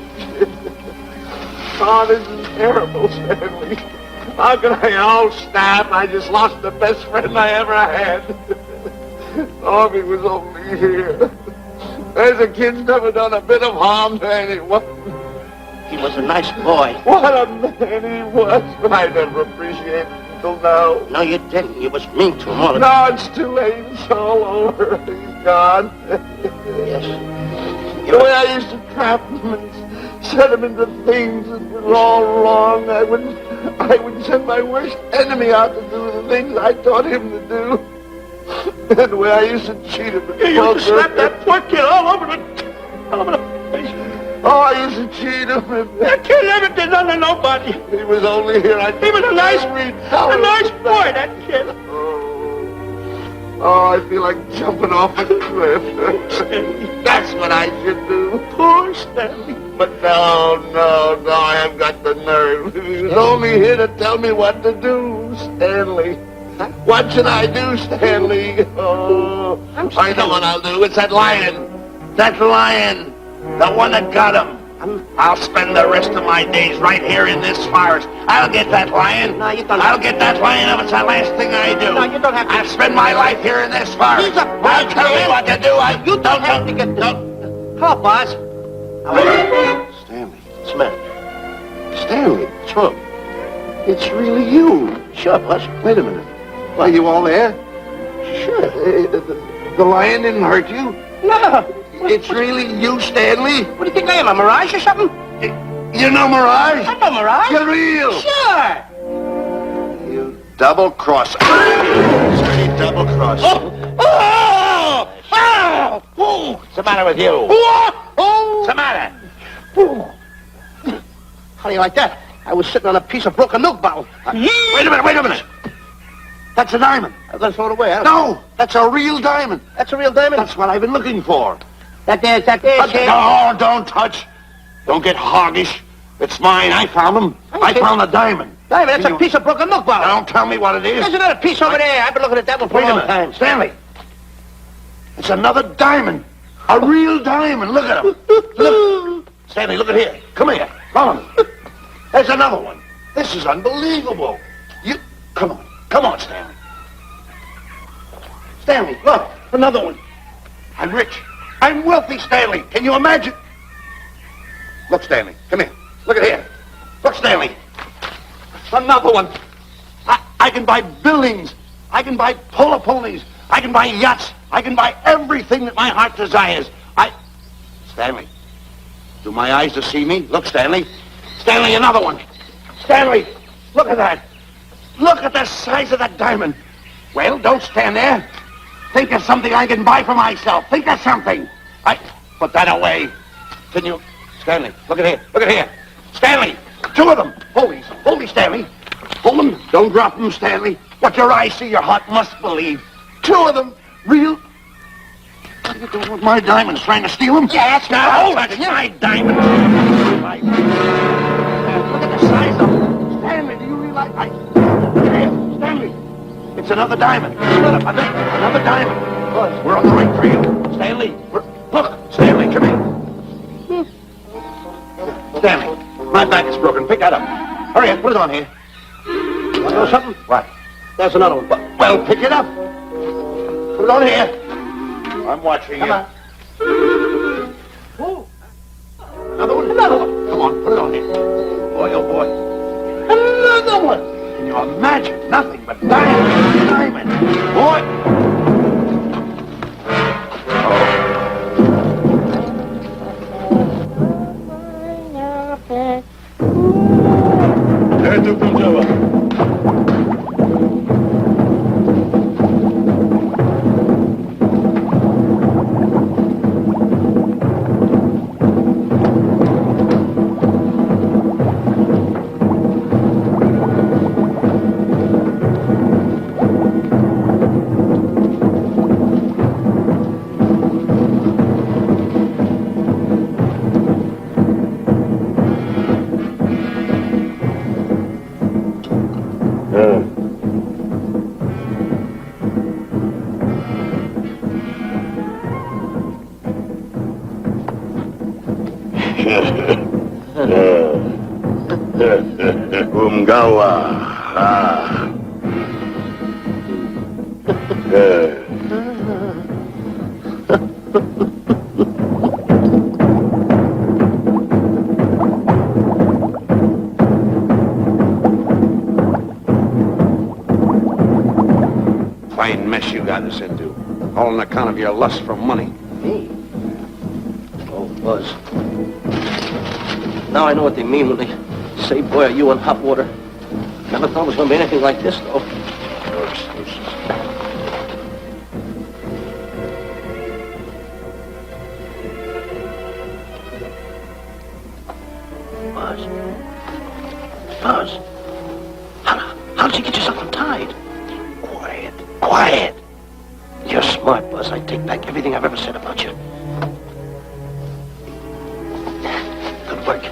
Oh, this is terrible, Stanley. How can I? Oh, snap. I just lost the best friend I ever had. Oh, if he was only here. The kid's never done a bit of harm to anyone. He was a nice boy. What a man he was. I never appreciated it until now. No, you didn't. You was mean to him all the No, it's too late. It's all over. He's gone. Yes. The way I used to trap him and set him into things that were all wrong, I would send my worst enemy out to do the things I taught him to do. And the way I used to cheat him. You used to slap that poor kid all over the face. Oh, I used to cheat him. That kid never did nothing to nobody. He was only here. He was a nice boy, that kid. Oh, I feel like jumping off a cliff. That's what I should do. Poor Stanley. But no, I haven't got the nerve. He was only here to tell me what to do, Stanley. What should I do, Stanley? Oh, I know what I'll do. It's that lion. That lion. The one that got him. I'll spend the rest of my days right here in this forest. I'll get that lion. No, you don't. I'll get that lion if it's the last thing I do. No, you don't have to. I'll spend my life here in this forest. He's a I'll tell me what to do. You don't have to get this. Come on, boss. Stanley. Smith. Stanley. Trump. It's really you. Sure, boss. Wait a minute. Are you all there? Sure. The lion didn't hurt you? No. It's really you, Stanley? What do you think I am, a mirage or something? You know Mirage? I'm no mirage. You're real. Sure. You double-cross. Straight double-cross. What's the matter with you? What's the matter? How do you like that? I was sitting on a piece of broken milk bottle. Wait a minute. That's a diamond. I'm going to throw it away, huh? No, that's a real diamond. That's a real diamond? That's what I've been looking for. That there, kid. No, don't touch. Don't get hoggish. It's mine. I found them. I found the diamond. Diamond, that's a piece of broken milk bottle. Don't tell me what it is. There's another piece over there. I've been looking at that one for Wait a a long minute. time. Stanley. It's another diamond. A real diamond. Look at him. Look. Stanley, look at here. Come here. Follow me. There's another one. This is unbelievable. Come on, Stanley. Stanley, look. Another one. I'm rich. I'm wealthy, Stanley. Can you imagine? Look, Stanley. Come here. Look at here. Look, Stanley. Another one. I can buy buildings. I can buy polo ponies. I can buy yachts. I can buy everything that my heart desires. Stanley, do my eyes deceive me? Look, Stanley. Stanley, another one. Stanley, look at that. Look at the size of that diamond. Well, don't stand there. Think of something I can buy for myself. Think of something. Put that away. Can you... Stanley, look at here. Look at here. Stanley, two of them. Hold these, Stanley. Hold them. Don't drop them, Stanley. What your eyes see, your heart must believe. Two of them. Real... What are you doing with my diamonds? Trying to steal them? Yes, No, that's my diamond. Look at the size of them. Stanley, do you realize... Here, Stanley. It's another diamond. Another diamond. We're on the right trail. Stanley, look. Stanley, come here. Stanley, my back is broken. Pick that up. Hurry up, put it on here. Want to know something? What? There's another one. Well, pick it up. Put it on here. I'm watching you. Come on. Another one? Another one. Come on, put it on here. Boy, oh boy. Another one. Can you imagine? Nothing but diamond. Diamond. Boy. Tu punjava. Umgawa. Fine mess you got us into. All on account of your lust for money. Me? Oh, Buzz. Now I know what they mean when they say, boy, are you in hot water. Never thought it was going to be anything like this, though. No excuses. Buzz. Buzz. How did you get yourself untied? Quiet. Quiet. You're smart, Buzz. I take back everything I've ever said about you. Good work.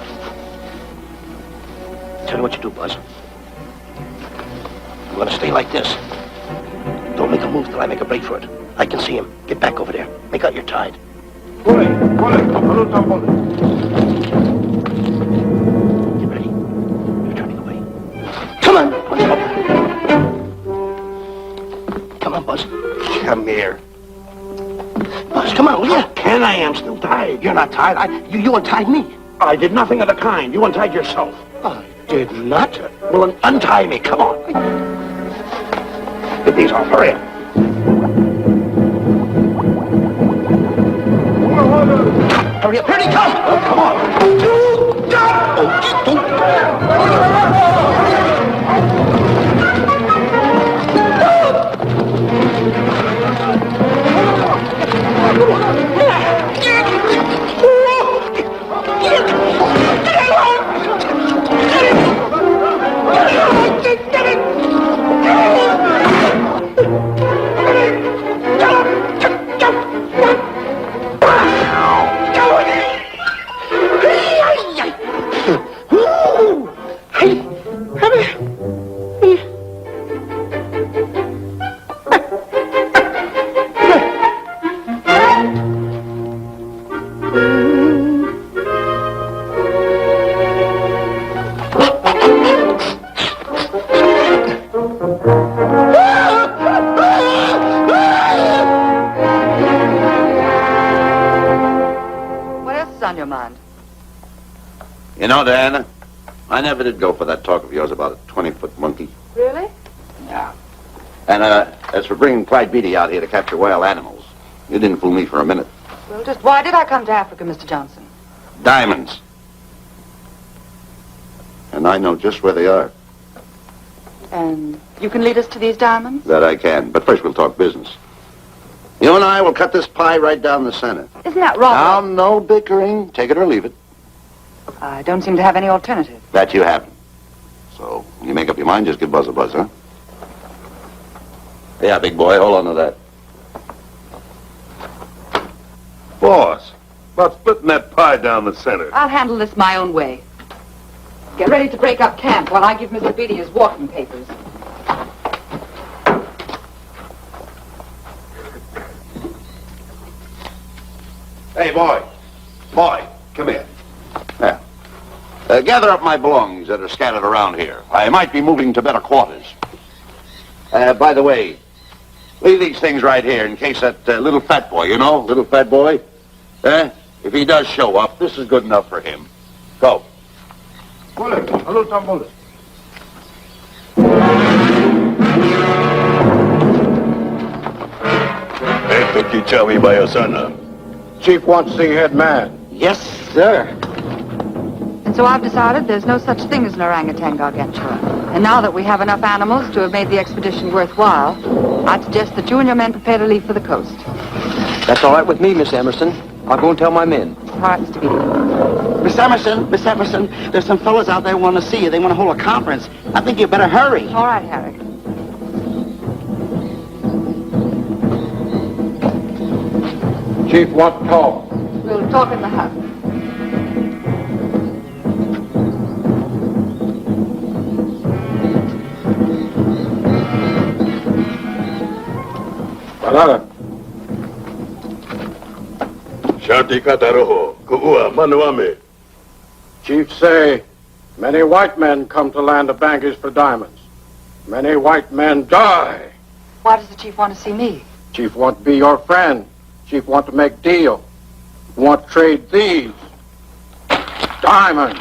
Tell me what you do, Buzz. I'm gonna stay like this. Don't make a move till I make a break for it. I can see him. Get back over there. Make out you're tied. Get ready. You're turning away. Come on. Come on, Buzz. Come here. Buzz, come on, will you? Can I am still tied. You're not tied. You untied me. I did nothing of the kind. You untied yourself. I did not. Well, then untie me. Come on. Get these off. Hurry up. Hurry up. Here he comes. Oh, come on. You know, Diana, I never did go for that talk of yours about a 20-foot monkey. Really? Yeah. And as for bringing Clyde Beatty out here to capture wild animals, you didn't fool me for a minute. Well, just why did I come to Africa, Mr. Johnson? Diamonds. And I know just where they are. And you can lead us to these diamonds? That I can. But first we'll talk business. You and I will cut this pie right down the center. Isn't that wrong? Now, no bickering. Take it or leave it. I don't seem to have any alternative. That you haven't. So, when you make up your mind, just give Buzz a buzz, huh? Yeah, big boy, hold on to that. Boss, about splitting that pie down the center. I'll handle this my own way. Get ready to break up camp while I give Mr. Beatty his walking papers. Hey, boy. Boy, come here. Yeah. Gather up my belongings that are scattered around here. I might be moving to better quarters. By the way, leave these things right here in case that little fat boy, you know, little fat boy, if he does show up, this is good enough for him. Go. Chief wants to see head man. Yes, sir. And so I've decided there's no such thing as an orangutan gargantua. And now that we have enough animals to have made the expedition worthwhile, I'd suggest that you and your men prepare to leave for the coast. That's all right with me, Miss Emerson. I'll go and tell my men. All right, Mr. Beatty. Miss Emerson, there's some fellas out there who want to see you. They want to hold a conference. I think you better hurry. All right, Harry. Chief wants to talk. We'll talk in the hut. Shati kataro, kuua manuame. Chiefs say many white men come to land of Bangors for diamonds. Many white men die. Why does the chief want to see me? Chief want to be your friend. Chief want to make deal. Want to trade these diamonds.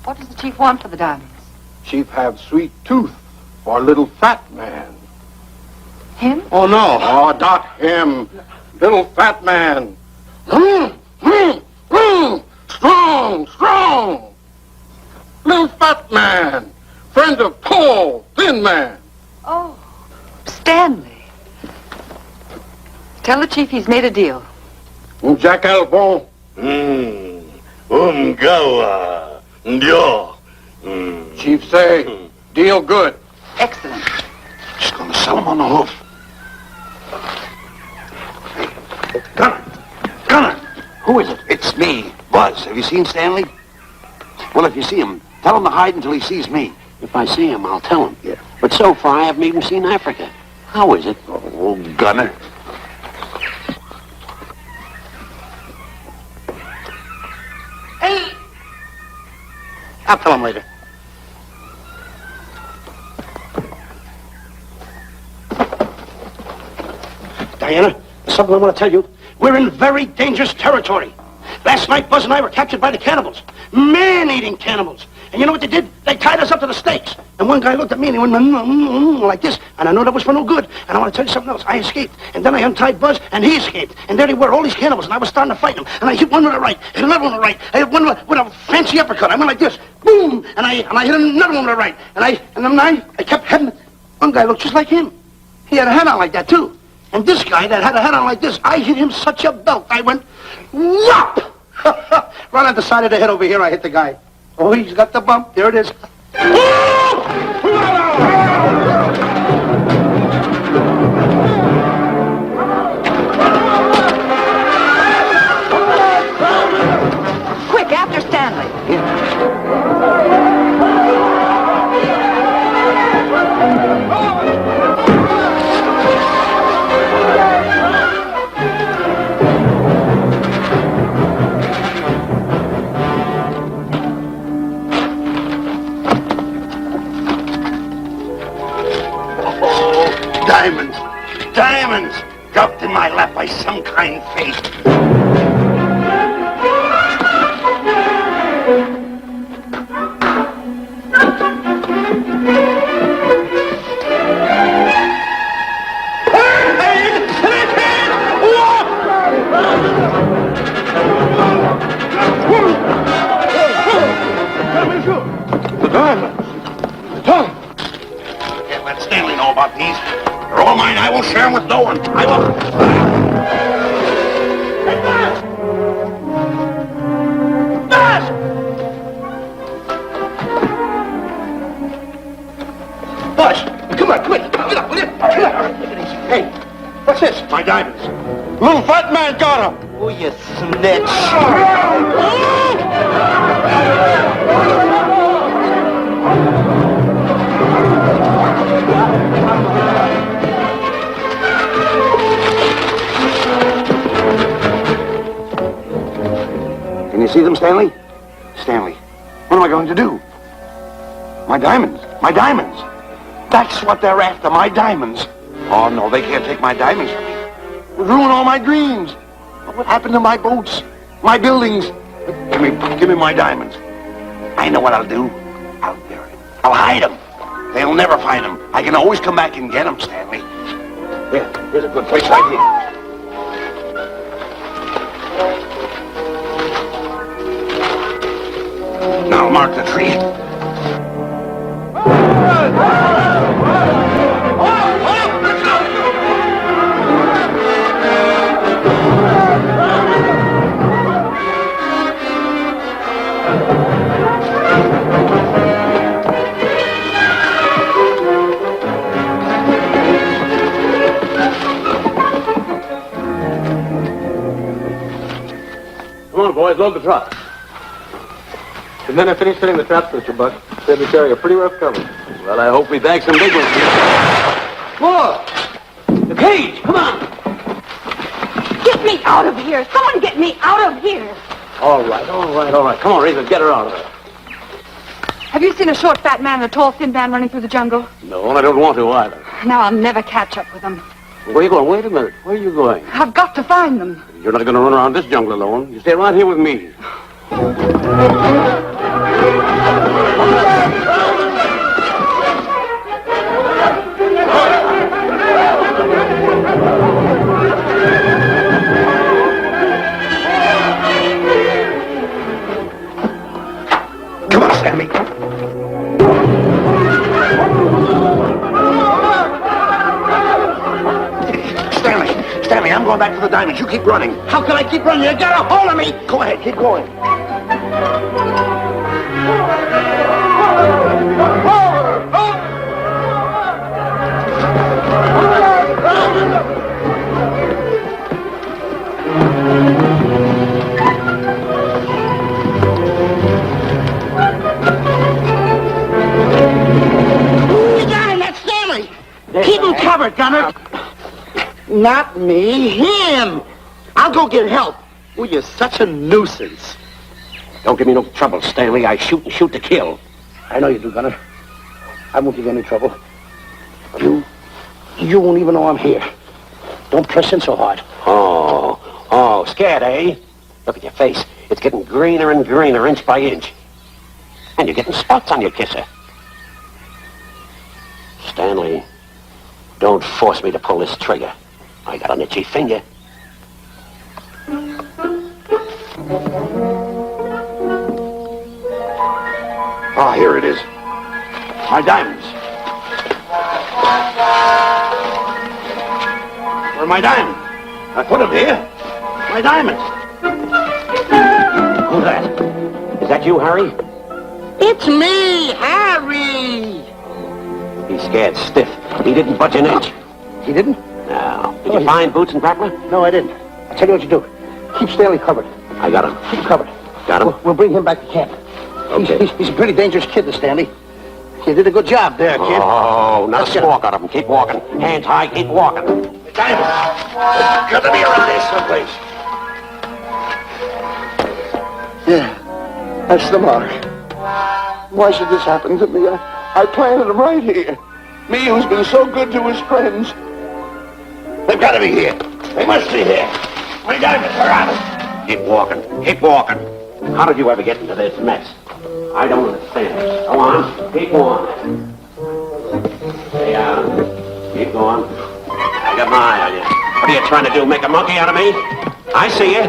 What does the chief want for the diamonds? Chief have sweet tooth for little fat man. Him? Oh, no. Oh, not him. Little fat man. Strong, strong. Little fat man. Friend of tall, thin man. Oh, Stanley. Tell the chief he's made a deal. Jack Albon. Gawa. Ndio. Chief say, deal good. Excellent. Just gonna sell him on the hoof. Gunner! Who is it? It's me, Buzz. Have you seen Stanley? Well, if you see him, tell him to hide until he sees me. If I see him, I'll tell him. Yeah. But so far, I haven't even seen Africa. How is it? Oh, Gunner. Hey! I'll tell him later. Diana, there's something I want to tell you. We're in very dangerous territory. Last night, Buzz and I were captured by the cannibals. Man-eating cannibals. And you know what they did? They tied us up to the stakes. And one guy looked at me and he went like this. And I know that was for no good. And I want to tell you something else. I escaped. And then I untied Buzz and he escaped. And there they were, all these cannibals. And I was starting to fight them. And I hit one with the right, hit another one with the right. I hit one with a fancy uppercut. I went like this. Boom! And I hit another one with the right. And then I kept hitting. One guy looked just like him. He had a hat on like that too. And this guy that had a hat on like this, I hit him such a belt. I went, whop! Right on the side of the head over here, I hit the guy. Oh, he's got the bump. There it is. Quick, after Stanley. Diamonds! Diamonds! Dropped in my lap by some kind fate. The diamonds. The diamonds. Can't let Stanley know about these. They're all mine. I won't share them with no one. I won't. Buzz, come on, quick. Get up, will you? Come on. Hey, what's this? My diamonds. Little fat man got him. Oh, you snitch. Can you see them, Stanley? Stanley, what am I going to do? My diamonds. My diamonds. That's what they're after, my diamonds. Oh, no, they can't take my diamonds from me. It'll ruin all my dreams. What happened to my boats? My buildings? Give me my diamonds. I know what I'll do. I'll bury them. I'll hide them. They'll never find them. I can always come back and get them, Stanley. Here's a good place right here. Now mark the tree. Come on, boys, load the truck. And then I finish fitting the traps, Mr. Buck. Said we carry a pretty rough cover. Well, I hope we bag some big ones here. Whoa! The cage! Come on! Get me out of here! Someone get me out of here! All right. Come on, Rita, get her out of there. Have you seen a short, fat man and a tall, thin man running through the jungle? No, and I don't want to either. Now I'll never catch up with them. Where are you going? Wait a minute. Where are you going? I've got to find them. You're not going to run around this jungle alone. You stay right here with me. Come on, Stanley. Stanley, I'm going back to the diamonds. You keep running. How can I keep running? You got a hold of me! Go ahead, keep going. You got him! That's Stanley! Keep him covered, Gunner! Not me, him! I'll go get help. Well, you're such a nuisance. Don't give me no trouble, Stanley. I shoot and shoot to kill. I know you do, Gunner. I won't give you any trouble. You won't even know I'm here. Don't press in so hard. Oh, scared, eh? Look at your face. It's getting greener and greener, inch by inch. And you're getting spots on your kisser. Stanley, don't force me to pull this trigger. I got an itchy finger. Ah, here it is. My diamonds. Where are my diamonds? I put them here. My diamonds. Who's that? Is that you, Harry? It's me, Harry! He's scared stiff. He didn't budge an inch. He didn't? No. Did you find Boots and Grappler? No, I didn't. I'll tell you what you do. Keep Stanley covered. I got him. Keep him covered. Got him? We'll bring him back to camp. Okay. He's a pretty dangerous kid, this Stanley. You did a good job there, kid. Oh, not a squawk out of him. Keep walking. Hands high, keep walking. The diamonds. There's got to be around here someplace. Yeah, that's the mark. Why should this happen to me? I planted them right here. Me who's been so good to his friends. They've got to be here. They must be here. My diamonds are out. Keep walking. Keep walking. How did you ever get into this mess? I don't understand. Go on. Keep going. Stay out. Keep going. I got my eye on you. What are you trying to do? Make a monkey out of me? I see you.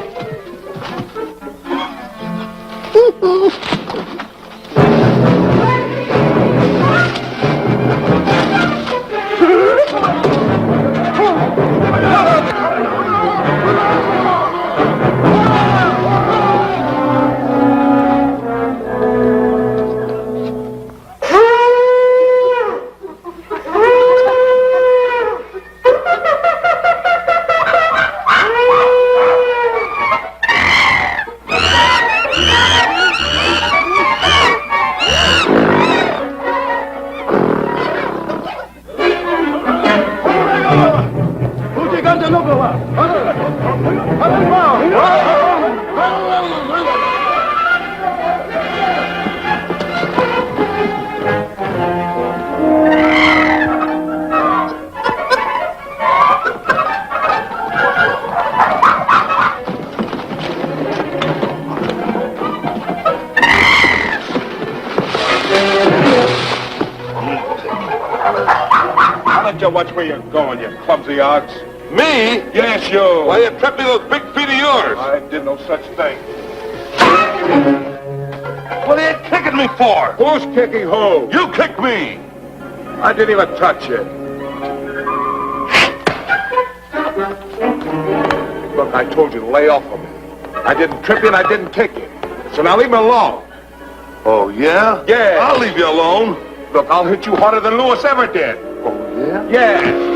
Watch where you're going, you clumsy ox. Me? Yes, you. Why, you tripped me those big feet of yours. I did no such thing. What are you kicking me for? Who's kicking who? You kicked me. I didn't even touch you. Look, I told you to lay off of me. I didn't trip you and I didn't kick you. So now leave me alone. Oh, yeah? Yeah. I'll leave you alone. Look, I'll hit you harder than Lewis ever did. Oh, yeah? Yeah.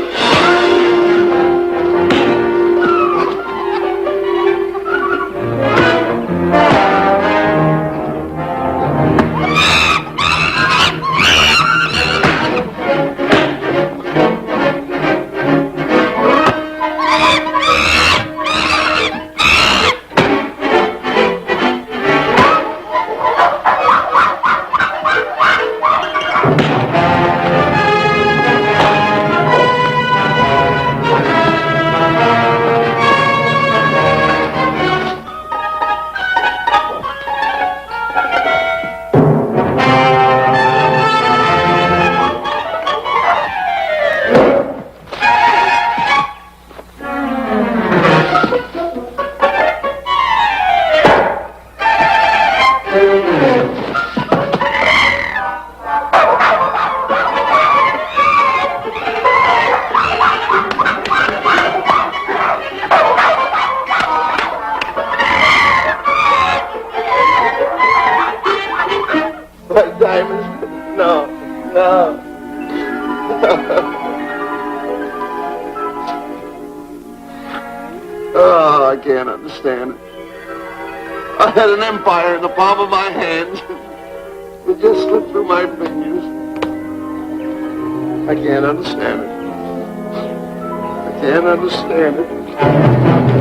Oh, I can't understand it. I had an empire in the palm of my hands. It just slipped through my fingers. I can't understand it. I can't understand it.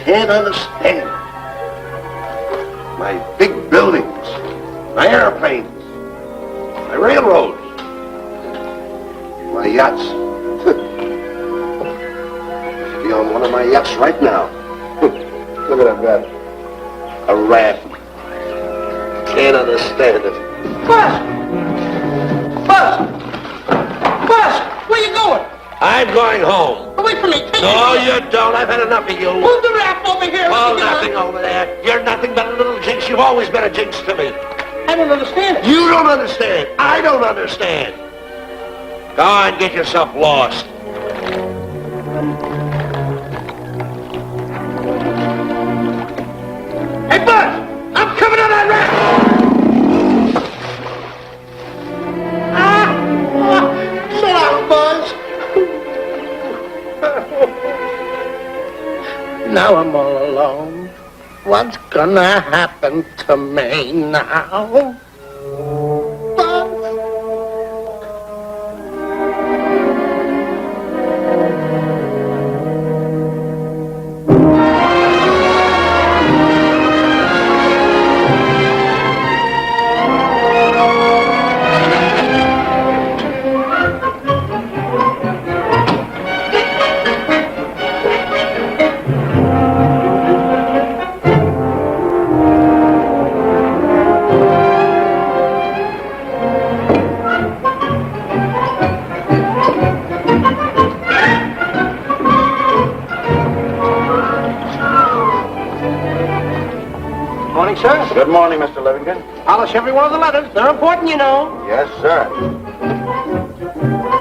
Can't understand. My big buildings, my airplanes, my railroads, my yachts. I should be on one of my yachts right now. Look at that. A raft. Can't understand it. Buzz! Where you going? I'm going home. Wait for me. Take No, me. you don't. I've had enough of you. Move the raft over here. Oh, nothing over there. You're nothing but a little jinx. You've always been a jinx to me. I don't understand it. You don't understand. I don't understand. Go on, get yourself lost. Hey, Bud! I'm coming on that raft! Shut up, Buzz. Now I'm all alone. What's gonna happen to me now? Buzz? Morning, sir. Good morning, Mr. Livingston. Polish every one of the letters. They're important, you know. Yes, sir.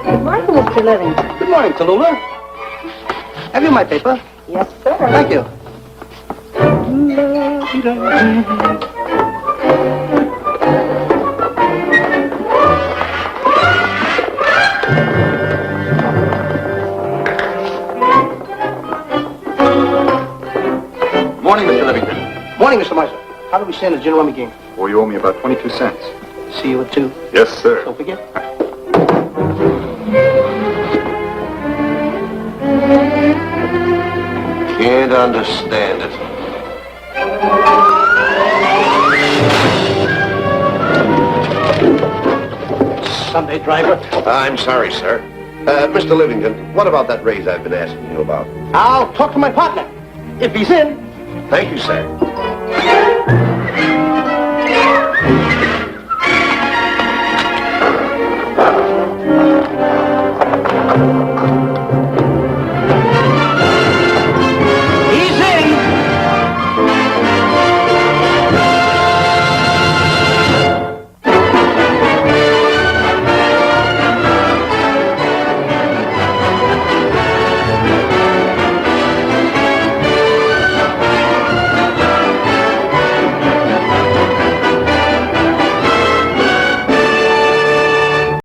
Good morning, Mr. Livingston. Good morning, Tallulah. Have you my paper? Yes, sir. Thank you. Morning, Mr. Livingston. Morning, Mr. Miser. How do we stand at the gin rummy game? Well, you owe me about 22 cents. See you at 2. Yes, sir. Don't forget. Can't understand it. Sunday driver. I'm sorry, sir. Mr. Livingston, what about that raise I've been asking you about? I'll talk to my partner. If he's in. Thank you, sir.